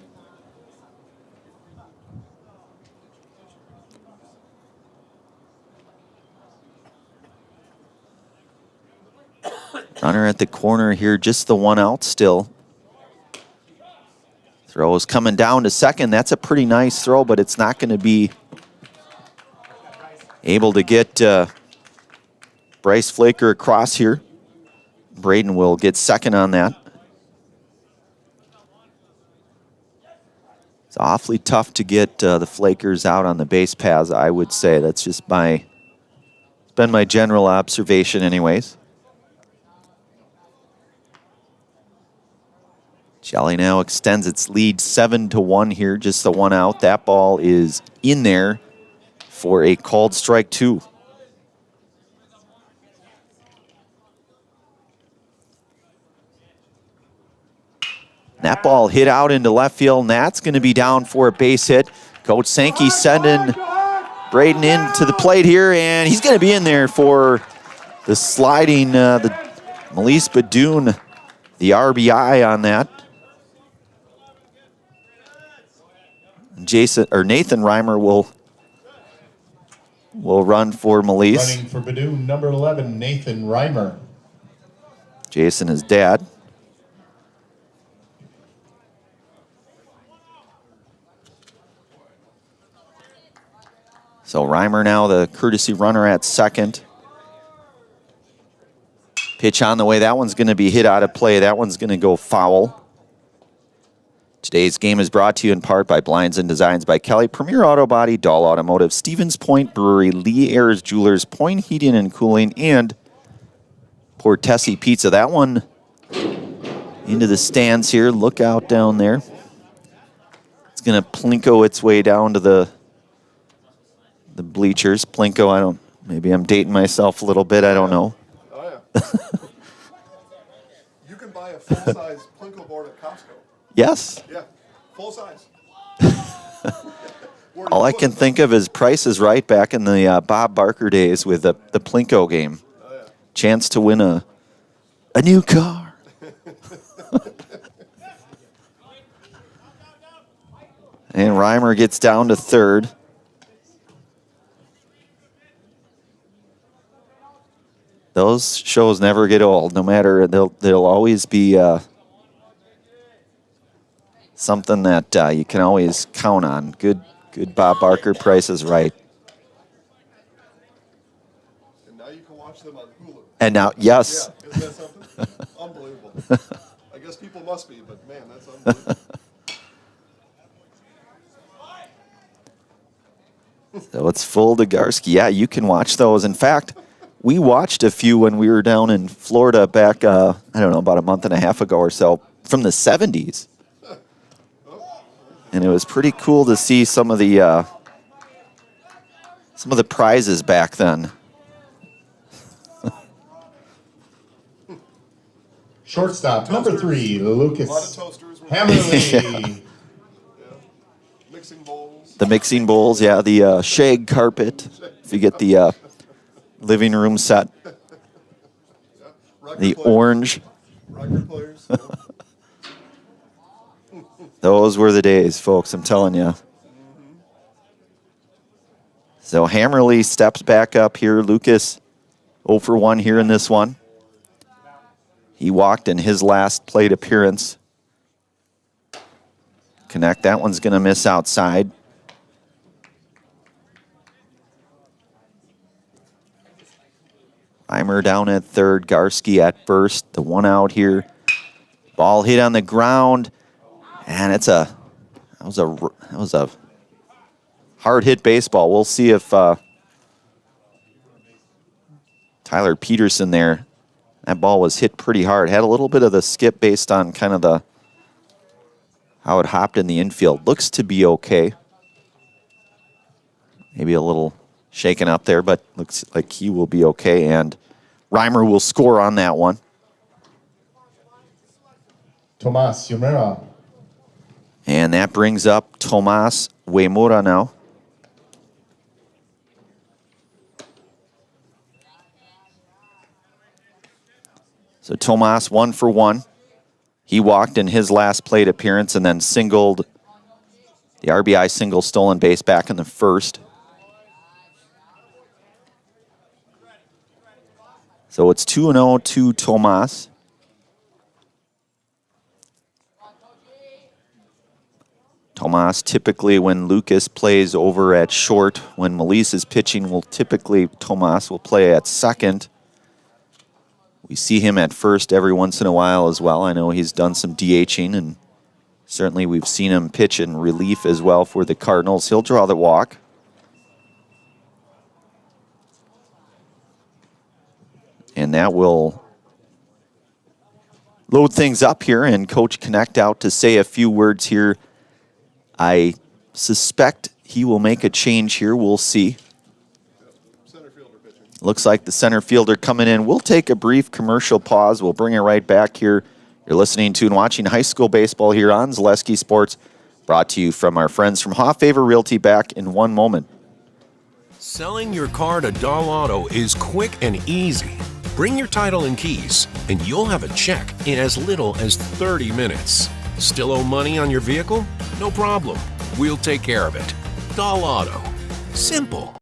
Runner at the corner here, just the one out still. Throw is coming down to second. That's a pretty nice throw, but it's not going to be able to get Bryce Flaker across here. Braden will get second on that. It's awfully tough to get the Flakers out on the base paths, I would say. That's just it's been my general observation anyways. Jelly now extends its lead 7-1 here, just the one out. That ball is in there for a called strike 2. That ball hit out into left field, and that's going to be down for a base hit. Coach Sankey sending Braden in to the plate here, and he's going to be in there for the sliding, the Melise Badoon, the RBI on that. Nathan Reimer will run for Melise. Running for Badoon, number 11, Nathan Reimer. Jason, his dad. So Reimer now the courtesy runner at second. Pitch on the way. That one's going to be hit out of play. That one's going to go foul. Today's game is brought to you in part by Blinds and Designs by Kelly, Premier Auto Body, Dahl Automotive, Stevens Point Brewery, Lee Ayers Jewelers, Point Heating and Cooling, and Portesi Pizza. That one into the stands here. Look out down there. It's going to plinko its way down to the bleachers. Plinko, maybe I'm dating myself a little bit. I don't know. Oh, yeah. You can buy a full-size Plinko board at Costco. Yes. Yeah, full size. All I can think of is Price is Right back in the Bob Barker days with the Plinko game. Oh, yeah. Chance to win a new car. And Reimer gets down to third. Those shows never get old. No matter, they'll always be something that you can always count on. Good Bob Barker, Price is Right. And now you can watch them on Hulu. And now, yes. Yeah, isn't that something? Unbelievable. I guess people must be, but man, that's unbelievable. So it's full Degarski. Yeah, you can watch those. In fact, we watched a few when we were down in Florida back, I don't know, about a month and a half ago or so, from the 70s. And it was pretty cool to see some of the prizes back then. Shortstop, number 3, A lot of Lucas toasters. Hammerly. Yeah. Mixing bowls. The mixing bowls, yeah, the shag carpet, if you get the living room set. Record The players. orange. Record players. Those were the days, folks, I'm telling you. So Hammerly steps back up here. Lucas 0 for 1 here in this one. He walked in his last plate appearance. Connect, that one's going to miss outside. Reimer down at third, Garski at first. The one out here. Ball hit on the ground, and that was a hard hit baseball. We'll see if Tyler Peterson there, that ball was hit pretty hard. Had a little bit of the skip based on kind of how it hopped in the infield. Looks to be okay. Maybe a little shaken up there, but looks like he will be okay, and Reimer will score on that one. Tomas Yumera. And that brings up Tomas Uemura now. So Tomas 1 for 1. He walked in his last plate appearance and then singled the RBI single stolen base back in the first. So it's 2-0 to Tomas. Tomas typically, when Lucas plays over at short, when Melise is pitching, Tomas will play at second. We see him at first every once in a while as well. I know he's done some DHing, and certainly we've seen him pitch in relief as well for the Cardinals. He'll draw the walk. And that will load things up here, and Coach Connect out to say a few words here. I suspect he will make a change here. We'll see. Looks like the center fielder coming in. We'll take a brief commercial pause. We'll bring it right back here. You're listening to and watching high school baseball here on Zaleski Sports, brought to you from our friends from Hoffavor Realty. Back in one moment. Selling your car to Dahl Auto is quick and easy. Bring your title and keys, and you'll have a check in as little as 30 minutes. Still owe money on your vehicle? No problem. We'll take care of it. Dahl Auto. Simple.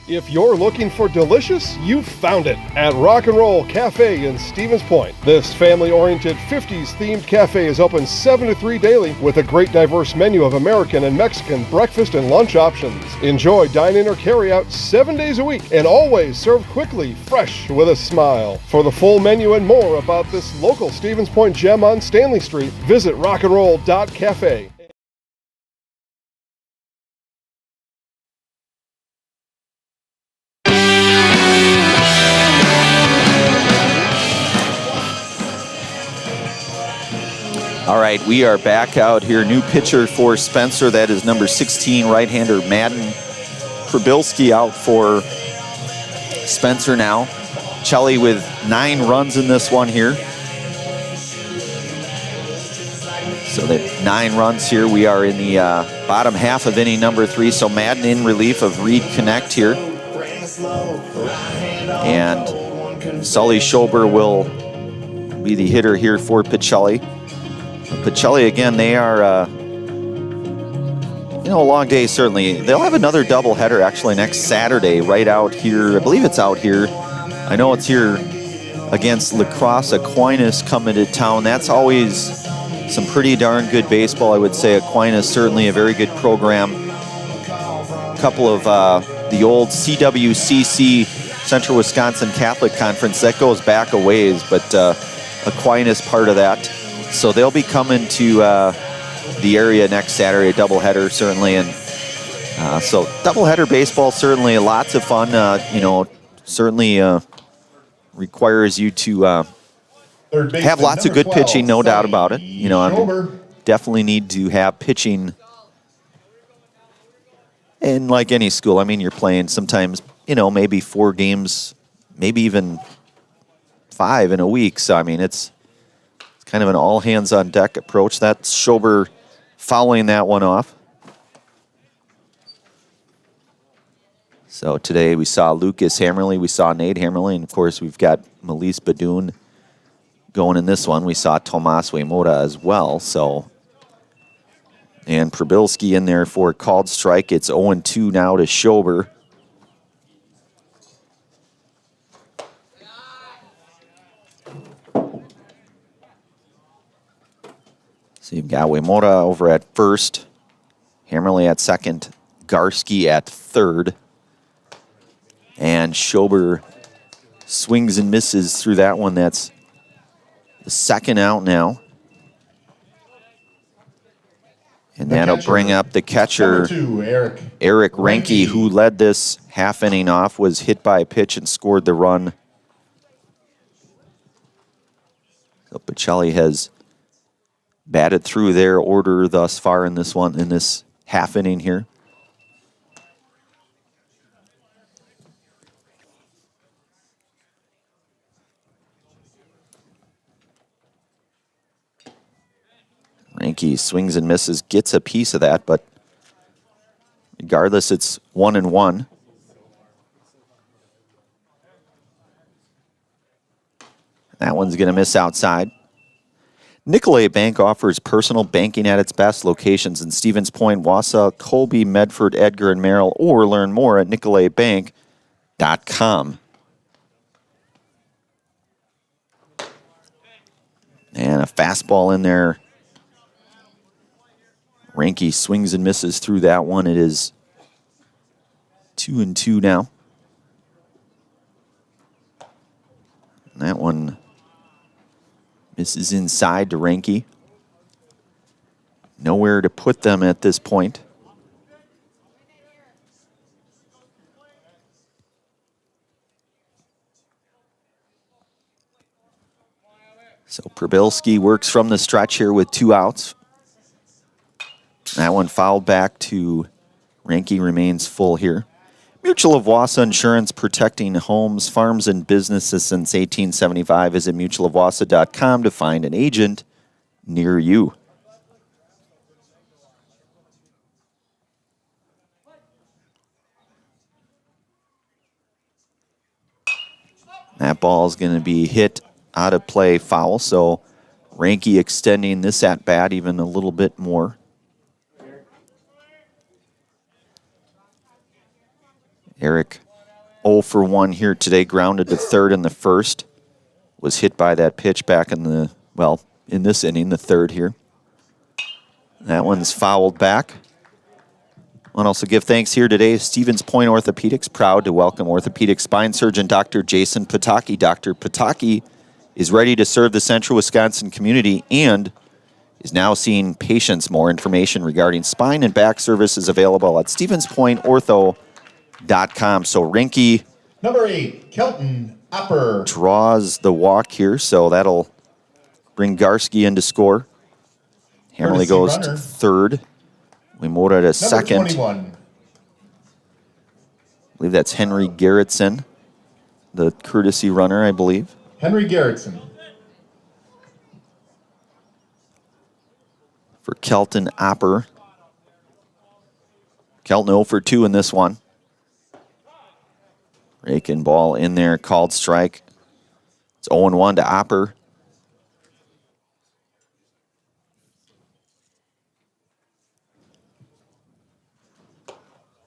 If you're looking for delicious, you've found it at Rock and Roll Cafe in Stevens Point. This family-oriented 50s-themed cafe is open 7 to 3 daily with a great diverse menu of American and Mexican breakfast and lunch options. Enjoy dine-in or carry-out 7 days a week and always served quickly, fresh, with a smile. For the full menu and more about this local Stevens Point gem on Stanley Street, visit rockandroll.cafe. All right, we are back out here. New pitcher for Spencer. That is number 16, right-hander Madden Krabilski out for Spencer now. Pacelli with 9 runs in this one here. So that 9 runs here. We are in the bottom half of inning number 3. So Madden in relief of Reed Connect here. And Sully Schober will be the hitter here for Pacelli. Pacelli, again, they are, a long day, certainly. They'll have another doubleheader, actually, next Saturday, right out here. I believe it's out here. I know it's here against La Crosse Aquinas coming to town. That's always some pretty darn good baseball, I would say. Aquinas, certainly a very good program. A couple of the old CWCC, Central Wisconsin Catholic Conference, that goes back a ways, but Aquinas part of that. So they'll be coming to the area next Saturday, a doubleheader certainly, and so doubleheader baseball certainly lots of fun. Certainly requires you to have lots of good pitching, no doubt about it. Definitely need to have pitching. And like any school, I mean, you're playing sometimes, maybe 4 games, maybe even 5 in a week. So I mean, it's kind of an all-hands-on-deck approach. That's Schober fouling that one off. So today we saw Lucas Hammerly, we saw Nate Hammerly, and of course we've got Melise Badoon going in this one. We saw Tomas Uemura as well. So And Probilski in there for a called strike. It's 0-2 now to Schober. So you've got Waymoda over at first, Hammerly at second, Garski at third. And Schober swings and misses through that one. That's the second out now. And that'll bring up the catcher, Number 2, Eric Renke, who led this half inning off, was hit by a pitch and scored the run. So Pacelli has batted through their order thus far in this one, in this half inning here. Renke swings and misses, gets a piece of that, but regardless, it's 1-1. That one's going to miss outside. Nicolay Bank offers personal banking at its best locations in Stevens Point, Wausau, Colby, Medford, Edgar, and Merrill, or learn more at nicolaybank.com. And a fastball in there. Renke swings and misses through that one. It is 2-2 now. And that one misses inside to Renke. Nowhere to put them at this point. So Probilski works from the stretch here with 2 outs. That one fouled back to Renke, remains full here. Mutual of Wausau Insurance, protecting homes, farms, and businesses since 1875. Visit mutualofwausau.com to find an agent near you. That ball is going to be hit out of play, foul, so Renke extending this at-bat even a little bit more. Eric 0 for 1 here today, grounded to third in the first. Was hit by that pitch back in the, well, in this inning, the third here. That one's fouled back. I want to also give thanks here today to Stevens Point Orthopedics, proud to welcome orthopedic spine surgeon Dr. Jason Pataki. Dr. Pataki is ready to serve the central Wisconsin community and is now seeing patients. More information regarding spine and back services available at StevensPointOrtho.com. So Renke, Number 8, Kelton Upper, draws the walk here, so that'll bring Garski into score. Hammerly goes to third. Waymoda to second. 21. I believe that's Henry Garrettson, the courtesy runner, I believe. Henry Garrettson. For Kelton Opper. Kelton 0 for 2 in this one. Raking ball in there, called strike. It's 0-1 to Opper.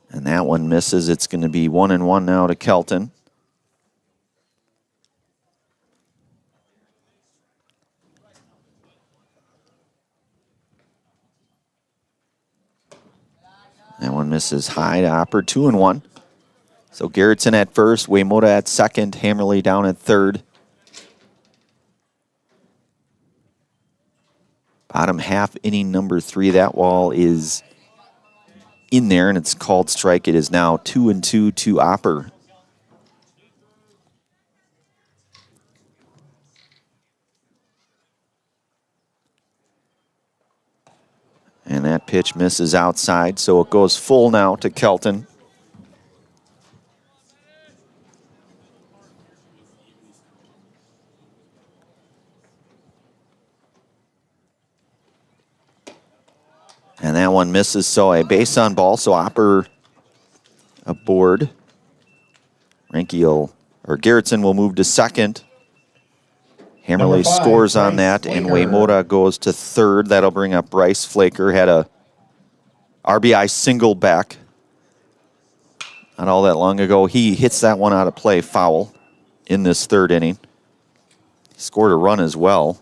And that one misses. It's going to be 1-1 now to Kelton. That one misses high to Opper, 2-1. So Garrettson at first, Waymoda at second, Hammerly down at third. Bottom half, inning number 3. That wall is in there, and it's called strike. It is now 2-2 to Opper. And that pitch misses outside, so it goes full now to Kelton. And that one misses, so a base on ball, so Opper aboard. Garrettson will move to second. Hammerly scores on that, and Waymoda goes to third. That'll bring up Bryce Flaker. Had a RBI single back not all that long ago. He hits that one out of play, foul, in this third inning. He scored a run as well.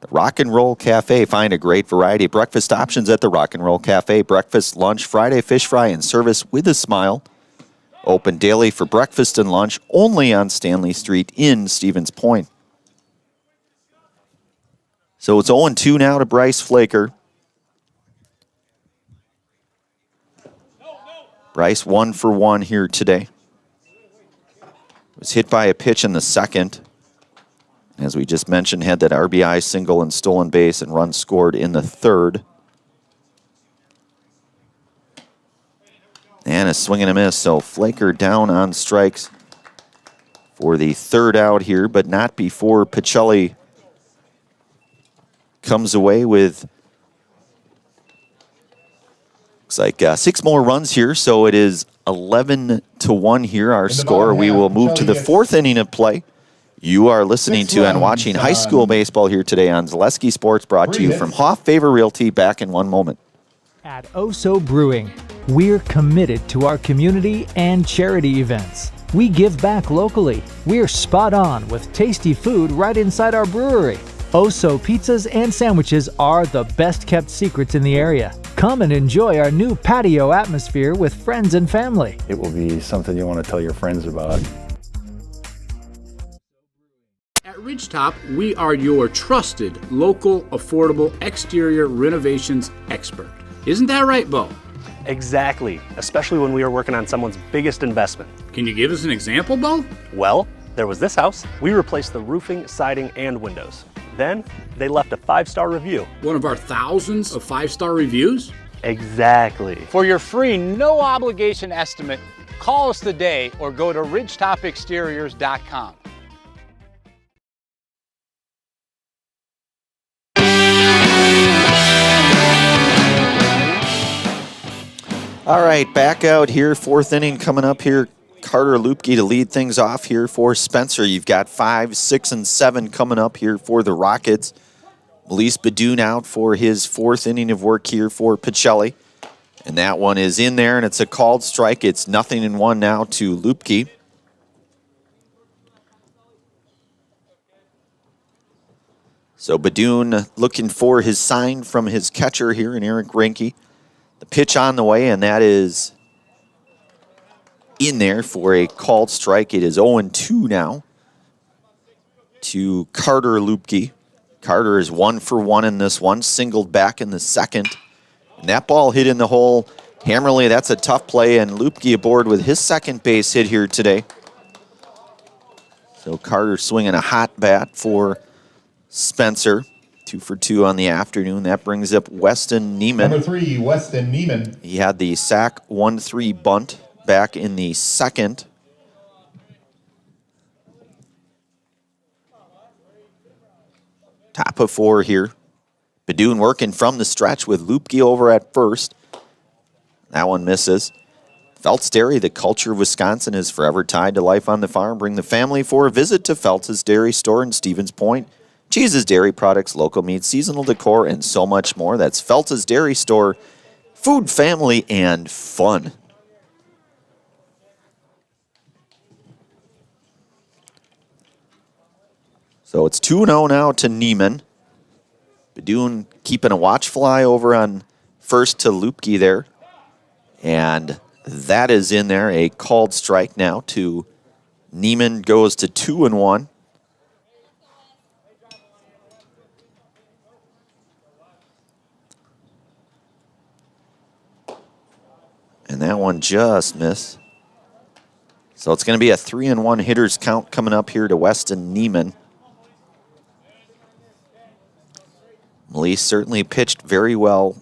The Rock and Roll Cafe. Find a great variety of breakfast options at the Rock and Roll Cafe. Breakfast, lunch, Friday fish fry, and service with a smile. Open daily for breakfast and lunch only on Stanley Street in Stevens Point. So it's 0-2 now to Bryce Flaker. Bryce 1 for 1 here today. Was hit by a pitch in the second. As we just mentioned, had that RBI single and stolen base and run scored in the third. And a swing and a miss. So Flaker down on strikes for the third out here, but not before Pacelli comes away with, looks like 6 more runs here. So it is 11-1 here, our score. We will move to the fourth inning of play. You are listening to and watching high school baseball here today on Zaleski Sports, brought to you from Hoff Favor Realty. Back in one moment. At Oso Brewing, we're committed to our community and charity events. We give back locally. We're spot on with tasty food right inside our brewery. Oso pizzas and sandwiches are the best kept secrets in the area. Come and enjoy our new patio atmosphere with friends and family. It will be something you want to tell your friends about. At Ridgetop, we are your trusted, local, affordable exterior renovations expert. Isn't that right, Bo? Exactly, especially when we are working on someone's biggest investment. Can you give us an example, Bo? Well, there was this house. We replaced the roofing, siding, and windows. Then, they left a 5-star review. One of our thousands of 5-star reviews? Exactly. For your free, no-obligation estimate, call us today or go to ridgetopexteriors.com. All right, back out here, fourth inning coming up here. Carter Lupke to lead things off here for Spencer. You've got 5, 6, and 7 coming up here for the Rockets. Melise Badoon out for his fourth inning of work here for Pacelli. And that one is in there, and it's a called strike. It's 0-1 now to Lupke. So Badoon looking for his sign from his catcher here in Eric Reinke. The pitch on the way, and that is in there for a called strike. It is 0-2 now to Carter Lupke. Carter is 1 for 1 in this one, singled back in the second. And that ball hit in the hole. Hammerly, that's a tough play, and Lupke aboard with his second base hit here today. So Carter swinging a hot bat for Spencer. 2 for 2 on the afternoon. That brings up Weston Neiman. Number 3, Weston Neiman. He had the sac 1-3 bunt back in the second. Top of 4 here. Badoon working from the stretch with Lupke over at first. That one misses. Felt's Dairy, the culture of Wisconsin, is forever tied to life on the farm. Bring the family for a visit to Felt's Dairy Store in Stevens Point. Cheeses, dairy products, local meats, seasonal decor, and so much more. That's Felt's Dairy Store. Food, family, and fun. So it's 2-0 now to Neiman. Badoon keeping a watchful eye over on first to Lupke there. And that is in there. A called strike now to Neiman. Goes to 2-1. And that one just missed. So it's going to be a 3-1 hitters count coming up here to Weston Neiman. Melise certainly pitched very well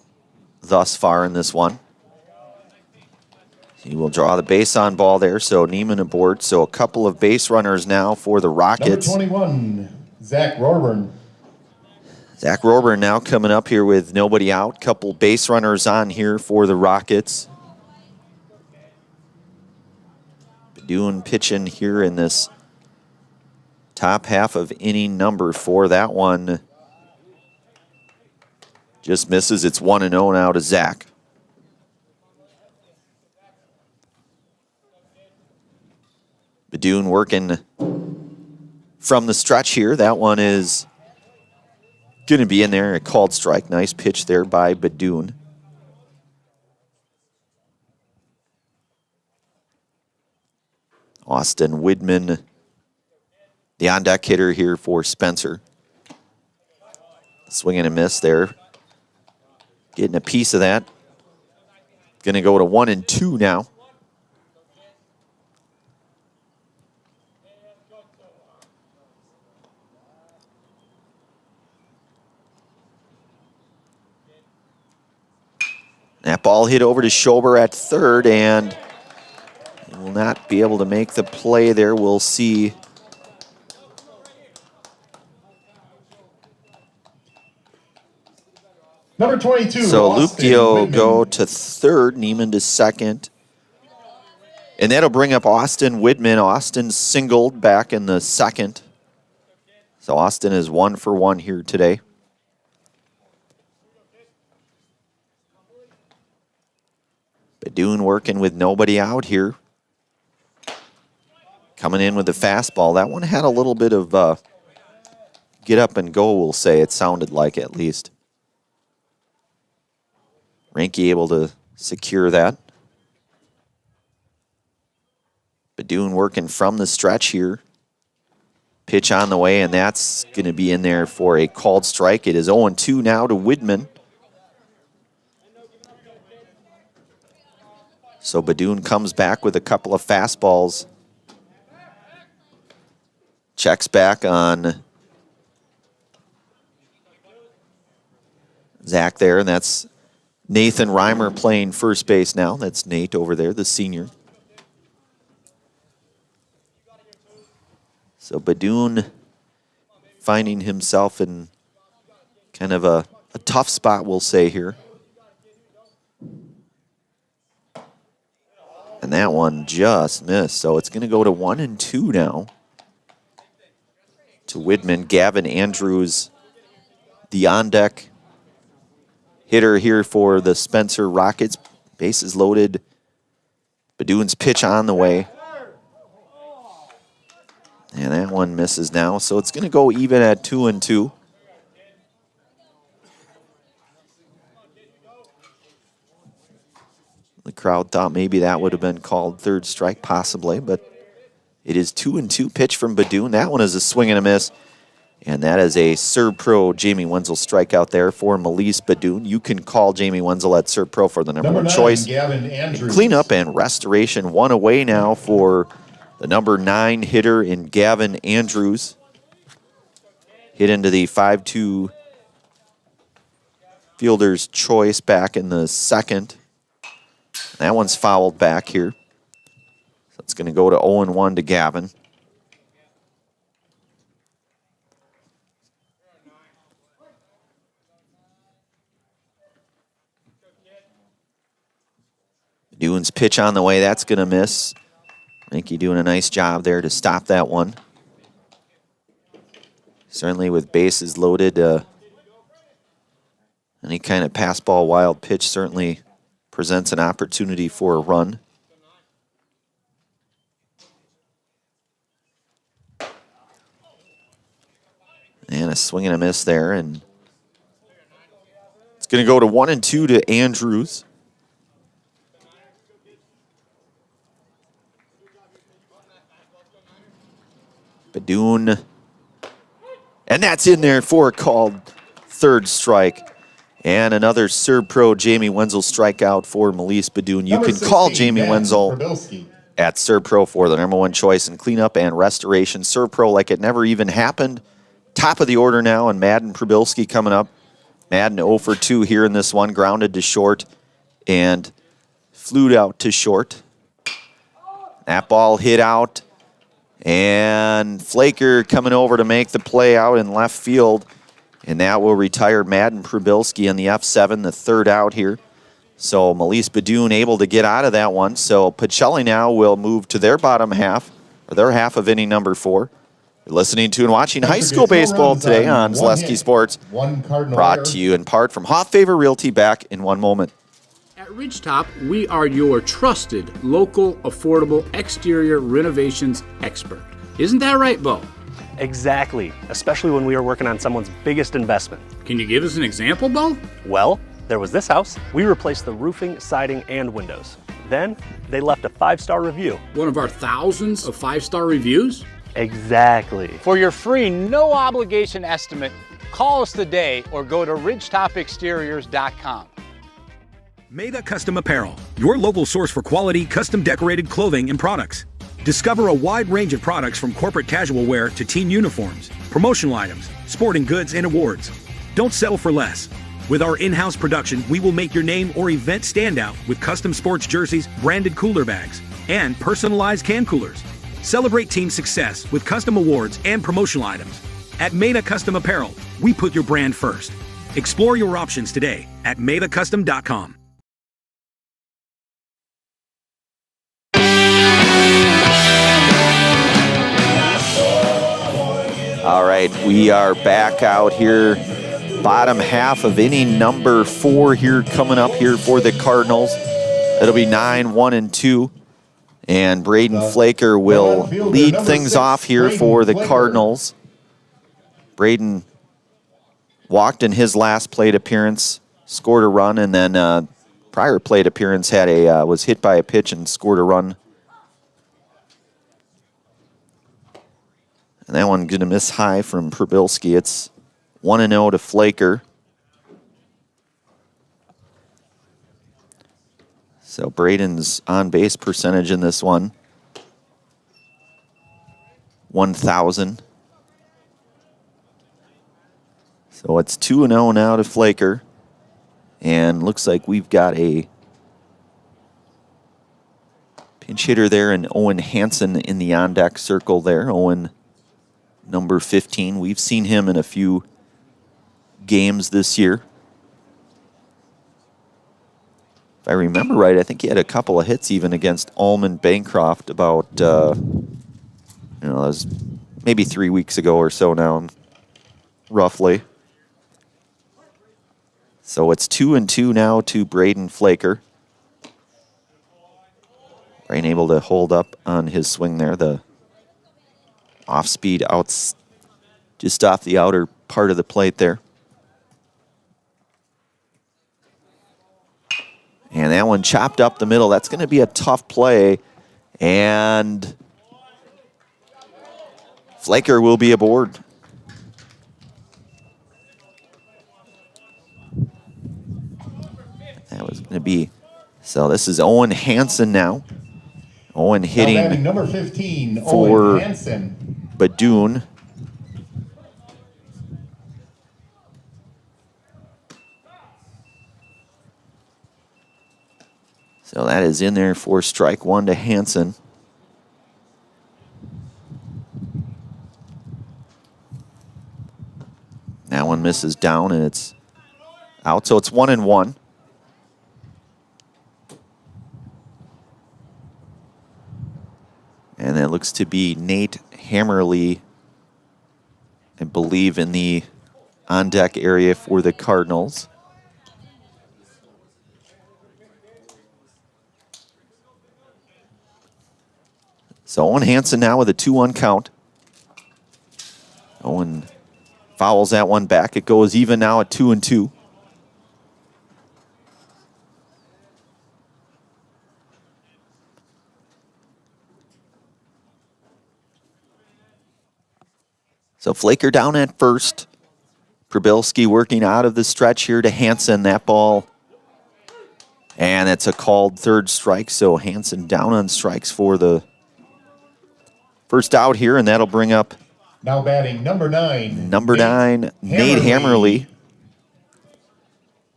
thus far in this one. He will draw the base on ball there, so Neiman aboard. So a couple of base runners now for the Rockets. Number 21, Zach Rorburn. Zach Rorburn now coming up here with nobody out. Couple base runners on here for the Rockets. Badoon pitching here in this top half of inning number 4. That one just misses. It's 1-0 now to Zach. Badun working from the stretch here. That one is going to be in there. A called strike. Nice pitch there by Badun. Austin Widman, the on-deck hitter here for Spencer. Swing and a miss there. Getting a piece of that. Going to go to 1-2 now. That ball hit over to Schober at third, and he will not be able to make the play there. We'll see. Number 22. So Austin Lupio will Widman. go to third, Neiman to second. And that'll bring up Austin Widman. Austin singled back in the second. So Austin is 1 for 1 here today. Badun working with nobody out here. Coming in with the fastball. That one had a little bit of get up and go, we'll say. It sounded like, at least. Reinke able to secure that. Badun working from the stretch here. Pitch on the way, and that's going to be in there for a called strike. It is 0-2 now to Widman. So Badun comes back with a couple of fastballs. Checks back on Zach there, and that's Nathan Reimer playing first base now. That's Nate over there, the senior. So Badun finding himself in kind of a tough spot, we'll say here. And that one just missed. So it's going to go to 1-2 now. To Widman. Gavin Andrews, the on-deck hitter here for the Spencer Rockets. Bases loaded. Badun's pitch on the way. And that one misses now. So it's going to go even at 2-2. The crowd thought maybe that would have been called third strike, possibly, but it is 2-2 pitch from Badun. That one is a swing and a miss, and that is a Serb Pro Jamie Wenzel strikeout there for Melise Badun. You can call Jamie Wenzel at Serb Pro for the number 1 9, choice. Gavin Andrews. Cleanup and restoration, 1 away now for the number 9 hitter in Gavin Andrews. Hit into the 5-2 fielder's choice back in the second. That one's fouled back here. So it's going to go to 0-1 to Gavin. Badun's pitch on the way. That's going to miss. Reinke doing a nice job there to stop that one. Certainly with bases loaded, any kind of pass ball wild pitch certainly presents an opportunity for a run. And a swing and a miss there, and it's going to go to 1-2 to Andrews. Badun, and that's in there for a called third strike. And another Serb Pro Jamie Wenzel strikeout for Melise Badun. You can call Jamie Wenzel at Serb Pro for the number 1 choice in cleanup and restoration. Serb Pro like it never even happened. Top of the order now, and Madden Probilski coming up. Madden 0 for 2 here in this one. Grounded to short and flew out to short. That ball hit out. And Flaker coming over to make the play out in left field. And that will retire Madden Probilski on the F7, the third out here. So Melise Badun able to get out of that one. So Pacelli now will move to their bottom half, or their half of inning number 4. You're listening to and watching high school baseball today on Zaleski Sports. Brought to you in part from Hoff Favor Realty. Back in one moment. At Ridgetop, we are your trusted, local, affordable exterior renovations expert. Isn't that right, Bo? Exactly, especially when we are working on someone's biggest investment. Can you give us an example, Bo? Well, there was this house. We replaced the roofing, siding, and windows. Then they left a 5-star review. One of our thousands of 5-star reviews? Exactly. For your free, no obligation estimate, call us today or go to ridgetopexteriors.com. Meda Custom Apparel, your local source for quality, custom decorated clothing and products. Discover a wide range of products from corporate casual wear to team uniforms, promotional items, sporting goods, and awards. Don't settle for less. With our in-house production, we will make your name or event stand out with custom sports jerseys, branded cooler bags, and personalized can coolers. Celebrate team success with custom awards and promotional items. At Meda Custom Apparel, we put your brand first. Explore your options today at medacustom.com. All right, we are back out here. Bottom half of inning number 4 here coming up here for the Cardinals. It'll be 9-1-2. And Braden Flaker will lead things off here for the Cardinals. Braden walked in his last plate appearance, scored a run, and then prior plate appearance had was hit by a pitch and scored a run. And that one gonna miss high from Probilski. It's 1-0 to Flaker. So Braden's on-base percentage in this one, 1,000. So it's 2-0 now to Flaker. And looks like we've got a pinch hitter there, and Owen Hansen in the on-deck circle there. Owen, number 15. We've seen him in a few games this year. If I remember right, I think he had a couple of hits even against Allman Bancroft about, it was maybe 3 weeks ago or so now, roughly. So it's 2-2 now to Braden Flaker. Braden able to hold up on his swing there. The off-speed outs just off the outer part of the plate there. And that one chopped up the middle. That's going to be a tough play. And Flaker will be aboard. That was going to be... So this is Owen Hansen now. Owen hitting number 15, for Owen Hansen. Badoon. So that is in there for strike one to Hansen. That one misses down and it's out. So it's 1-1. And that looks to be Nate Hammerly, I believe, in the on-deck area for the Cardinals. So Owen Hansen now with a 2-1 count. Owen fouls that one back. It goes even now at 2-2. So Flaker down at first. Probilski working out of the stretch here to Hansen. That ball, and it's a called third strike. So Hansen down on strikes for the first out here, and that'll bring up now batting number 9. Number 9, Nate Hammerly.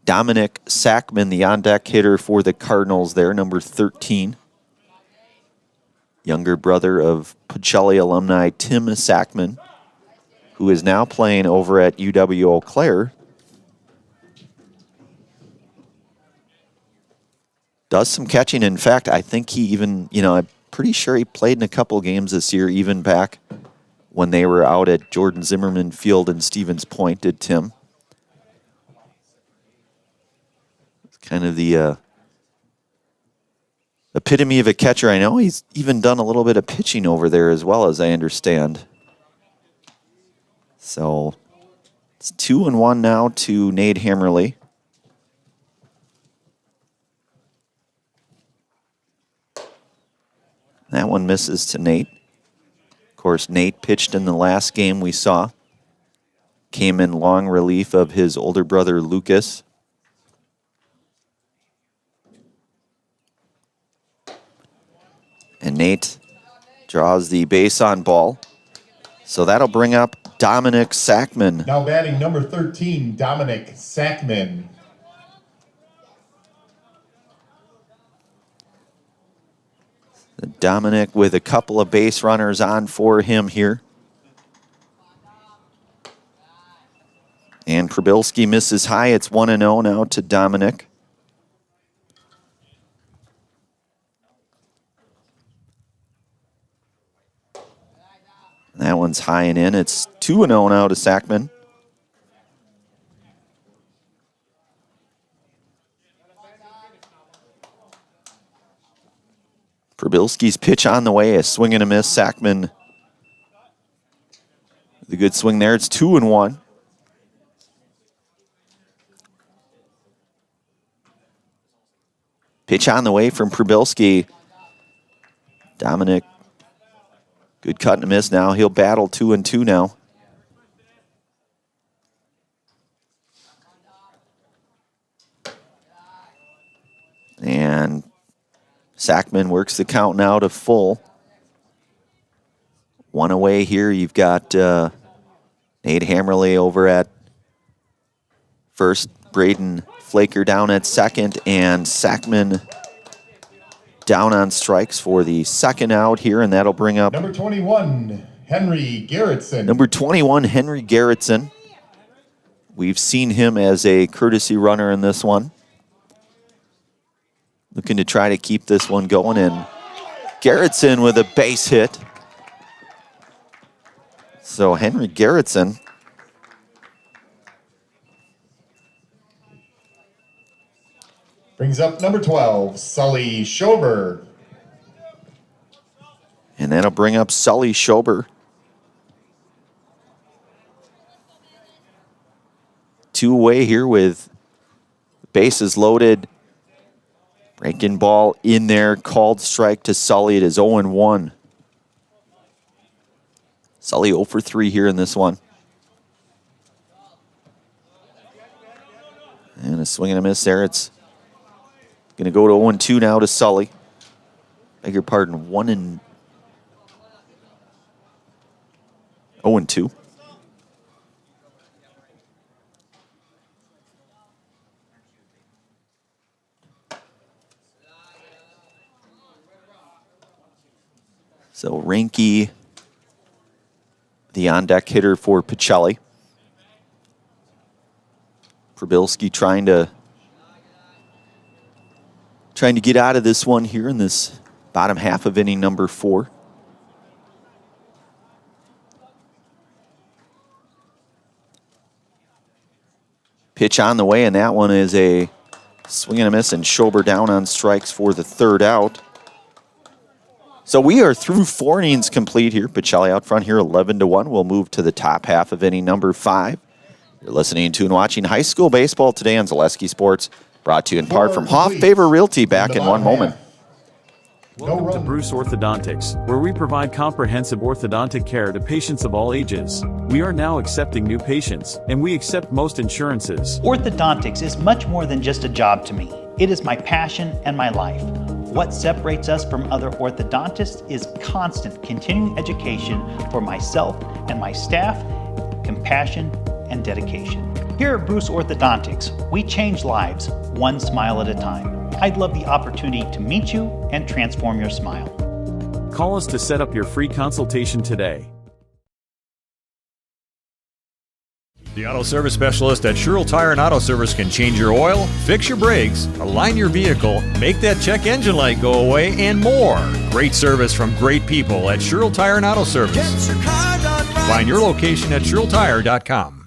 Dominic Sackman, the on-deck hitter for the Cardinals there, number 13. Younger brother of Pacelli alumni Tim Sackman, who is now playing over at UW-Eau Claire. Does some catching. In fact, I think he even, I'm pretty sure he played in a couple games this year, even back when they were out at Jordan Zimmerman Field in Stevens Point, did Tim. It's kind of the epitome of a catcher. I know he's even done a little bit of pitching over there as well, as I understand. So it's 2-1 now to Nate Hammerly. That one misses to Nate. Of course, Nate pitched in the last game we saw. Came in long relief of his older brother, Lucas. And Nate draws the base on ball. So that'll bring up Dominic Sackman. Now batting number 13, Dominic Sackman. Dominic with a couple of base runners on for him here. And Probilski misses high. It's 1-0 now to Dominic. That one's high and in. It's 2-0 now to Sackman. Probilski's pitch on the way, a swing and a miss. Sackman, the good swing there. It's 2-1. Pitch on the way from Probilski. Dominic, good cut and a miss now. He'll battle 2-2 now. And Sackman works the count now to full. One away here. You've got Nate Hammerly over at first. Braden Flaker down at second. And Sackman down on strikes for the second out here. And that'll bring up Number 21, Henry Garrettson. Number 21, Henry Garrettson. We've seen him as a courtesy runner in this one. Looking to try to keep this one going, and Garrettson with a base hit. So Henry Garrettson brings up number 12, Sully Schober. And that'll bring up Sully Schober. 2 away here with bases loaded. Breaking ball in there, called strike to Sully. It is 0-1. Sully 0 for 3 here in this one. And a swing and a miss there. It's going to go to 0-2 now to Sully. Beg your pardon, 0-2. So Reinke, the on-deck hitter for Pacelli. Probilski trying to get out of this one here in this bottom half of inning number 4. Pitch on the way, and that one is a swing and a miss, and Schober down on strikes for the third out. So we are through 4 innings complete here. Pacelli out front here, 11-1. We'll move to the top half of inning number 5. You're listening to and watching high school baseball today on Zaleski Sports, brought to you in part from Hoff Favor Realty. Back in one moment. Welcome to Bruce Orthodontics, where we provide comprehensive orthodontic care to patients of all ages. We are now accepting new patients, and we accept most insurances. Orthodontics is much more than just a job to me. It is my passion and my life. What separates us from other orthodontists is constant continuing education for myself and my staff, compassion, and dedication. Here at Bruce Orthodontics, we change lives one smile at a time. I'd love the opportunity to meet you and transform your smile. Call us to set up your free consultation today. The Auto Service Specialist at Sherrill Tire and Auto Service can change your oil, fix your brakes, align your vehicle, make that check engine light go away, and more. Great service from great people at Sherrill Tire and Auto Service. Find your location at SherrillTire.com.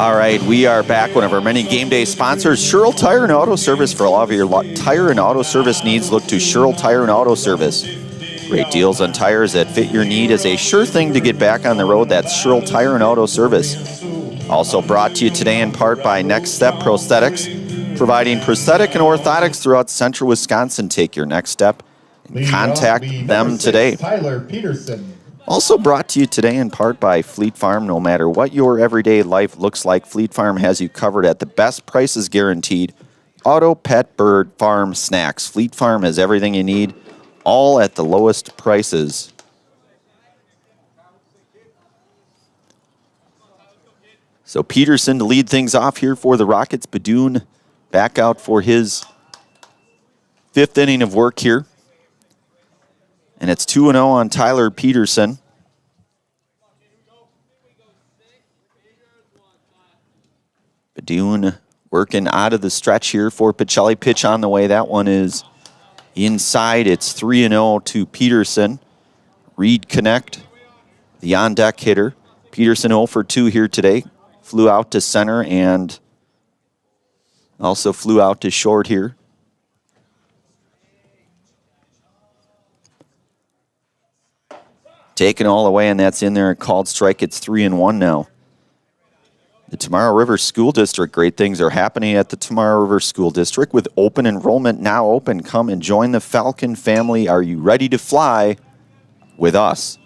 All right, we are back. One of our many game day sponsors, Sherrill Tire and Auto Service. For all of your tire and auto service needs, look to Sherrill Tire and Auto Service. Great deals on tires that fit your need is a sure thing to get back on the road. That's Sherrill Tire and Auto Service. Also brought to you today in part by Next Step Prosthetics, providing prosthetic and orthotics throughout central Wisconsin. Take your next step and contact them today. Tyler Peterson. Also brought to you today in part by Fleet Farm. No matter what your everyday life looks like, Fleet Farm has you covered at the best prices guaranteed. Auto, pet, bird, farm, snacks. Fleet Farm has everything you need, all at the lowest prices. So Peterson to lead things off here for the Rockets. Badoon back out for his 5th inning of work here. And it's 2-0 on Tyler Peterson. Badoon working out of the stretch here for Pacelli. Pitch on the way. That one is inside. It's 3-0 to Peterson. Reed Connect, the on-deck hitter. Peterson 0 for 2 here today. Flew out to center and also flew out to short here. Taken all the way, and that's in there. Called strike. It's 3-1 now. The Tomorrow River School District. Great things are happening at the Tomorrow River School District with open enrollment now open. Come and join the Falcon family. Are you ready to fly with us?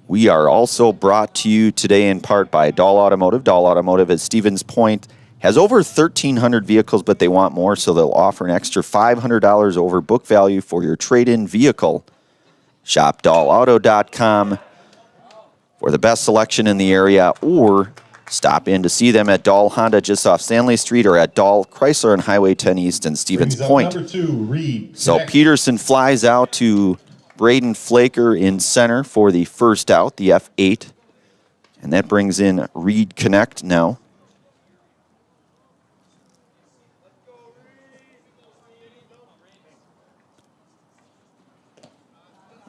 We are also brought to you today in part by Dahl Automotive. Dahl Automotive at Stevens Point has over 1,300 vehicles, but they want more, so they'll offer an extra $500 over book value for your trade-in vehicle. Shop DahlAuto.com for the best selection in the area, or stop in to see them at Dahl Honda just off Stanley Street or at Dahl Chrysler on Highway 10 East in Stevens Point. Number 2, Reed. So Peterson flies out to Braden Flaker in center for the first out, the F8. And that brings in Reed Connect now.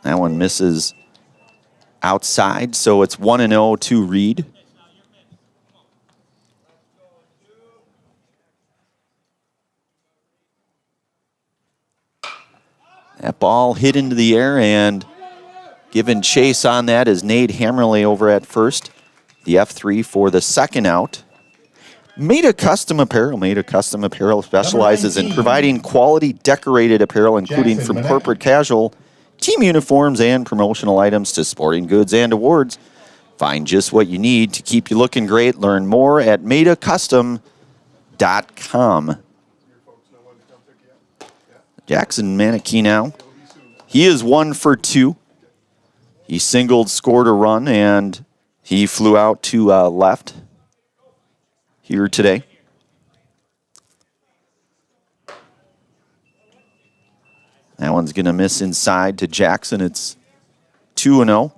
That one misses outside, so it's 1-0 to Reed. That ball hit into the air, and given chase on that is Nate Hammerly over at first. The F3 for the second out. Made a Custom Apparel. Made a Custom Apparel specializes in providing quality decorated apparel, including from corporate casual, team uniforms, and promotional items to sporting goods and awards. Find just what you need to keep you looking great. Learn more at madacustom.com. Jackson Manickey now. He is 1 for 2. He singled, scored a run, and he flew out to left here today. That one's going to miss inside to Jackson. It's 2-0.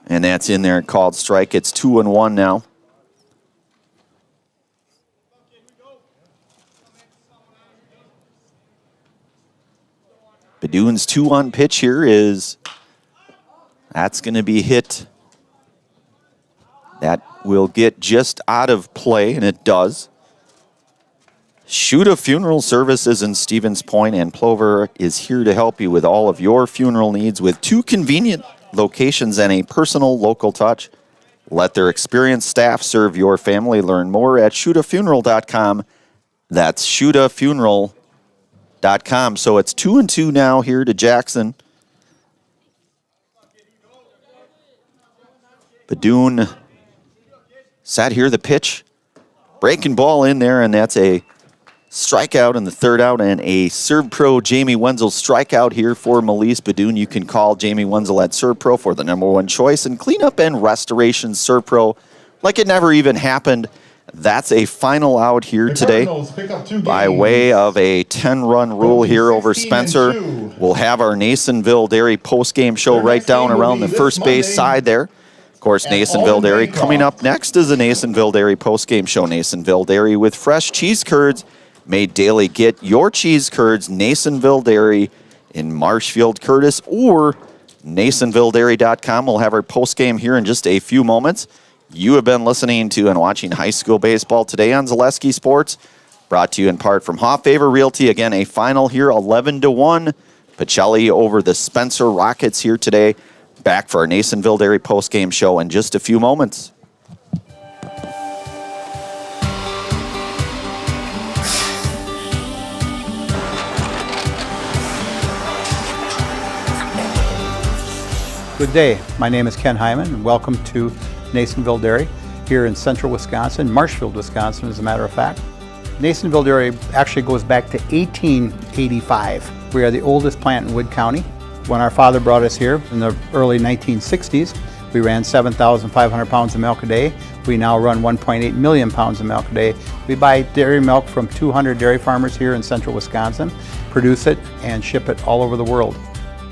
And that's in there, called strike. It's 2-1 now. Badoon's 2-1 pitch here that's going to be hit. That will get just out of play, and it does. Shuda Funeral Services in Stevens Point and Plover is here to help you with all of your funeral needs with 2 convenient locations and a personal local touch. Let their experienced staff serve your family. Learn more at ShudaFuneral.com. That's ShudaFuneral.com. So it's 2-2 now here to Jackson. Badoon sat here, the pitch. Breaking ball in there, and that's a strikeout in the third out, and a Serve Pro Jamie Wenzel strikeout here for Melise Badoon. You can call Jamie Wenzel at Serve Pro for the #1 choice and cleanup and restoration. Serve Pro like it never even happened. That's a final out here today by way of a 10-run rule here over Spencer. We'll have our Nasonville Dairy post-game show right down around the first base side there. Of course, Nasonville Dairy. Coming up next is the Nasonville Dairy post-game show. Nasonville Dairy with fresh cheese curds made daily. Get your cheese curds, Nasonville Dairy, in Marshfield, Curtis, or NasonvilleDairy.com. We'll have our postgame here in just a few moments. You have been listening to and watching high school baseball today on Zaleski Sports, brought to you in part from Hoffavor Realty. Again, a final here, 11-1. Pacelli over the Spencer Rockets here today. Back for our Nasonville Dairy postgame show in just a few moments. Good day. My name is Ken Hyman, and welcome to Nasonville Dairy here in central Wisconsin, Marshfield, Wisconsin, as a matter of fact. Nasonville Dairy actually goes back to 1885. We are the oldest plant in Wood County. When our father brought us here in the early 1960s, we ran 7,500 pounds of milk a day. We now run 1.8 million pounds of milk a day. We buy dairy milk from 200 dairy farmers here in central Wisconsin, produce it, and ship it all over the world.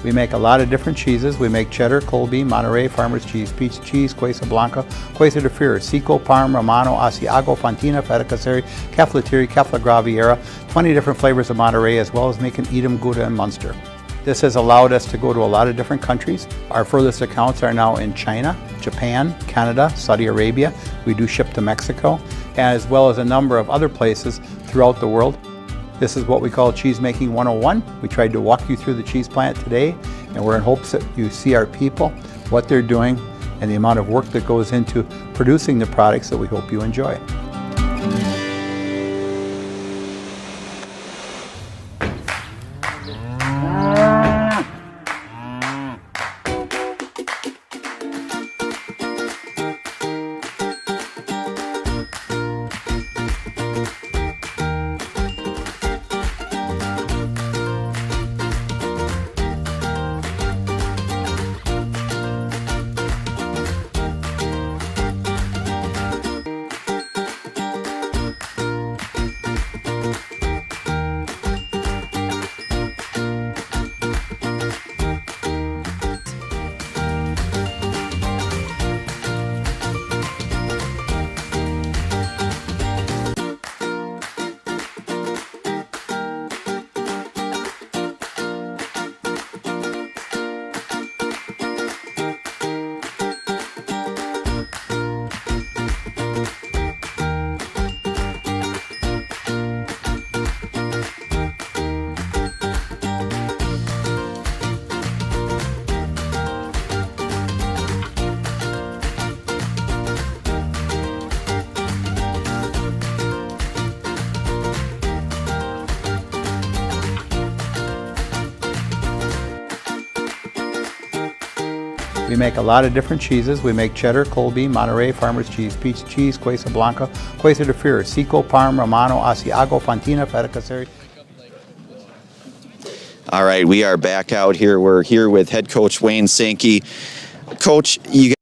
We make a lot of different cheeses. We make cheddar, Colby, Monterey, Farmer's Cheese, Peach Cheese, Quesa Blanca, Quesa de Freer, Seco, Parm, Romano, Asiago, Fontina, Feta Caseri, Caflatiri, Cafla Graviera, 20 different flavors of Monterey, as well as making Edam, Gouda, and Munster. This has allowed us to go to a lot of different countries. Our furthest accounts are now in China, Japan, Canada, Saudi Arabia. We do ship to Mexico, as well as a number of other places throughout the world. This is what we call Cheese Making 101. We tried to walk you through the cheese plant today, and we're in hopes that you see our people, what they're doing, and the amount of work that goes into producing the products that we hope you enjoy. We make a lot of different cheeses. We make cheddar, Colby, Monterey, Farmer's Cheese, Peach Cheese, Quesa Blanca, Quesa de Freer, Seco, Parm, Romano, Asiago, Fontina, Feta Caseri. All right, we are back out here. We're here with head coach Wayne Sankey. Coach, you